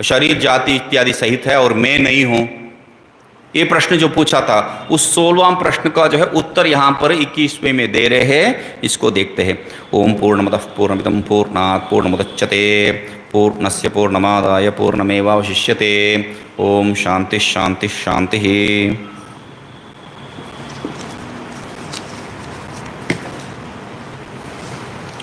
शरीर जाति इत्यादि सहित है और मैं नहीं हूं। ये प्रश्न जो पूछा था उस 16वां प्रश्न का जो है उत्तर यहाँ पर 21वें में दे रहे हैं। इसको देखते हैं। ओम पूर्णमतः पूर्णमिदं पूर्णात् पूर्णमुदच्यते पूर्णस्य पूर्णमादाय पूर्णमेवावशिष्यते। ओम शांति शांति शांति।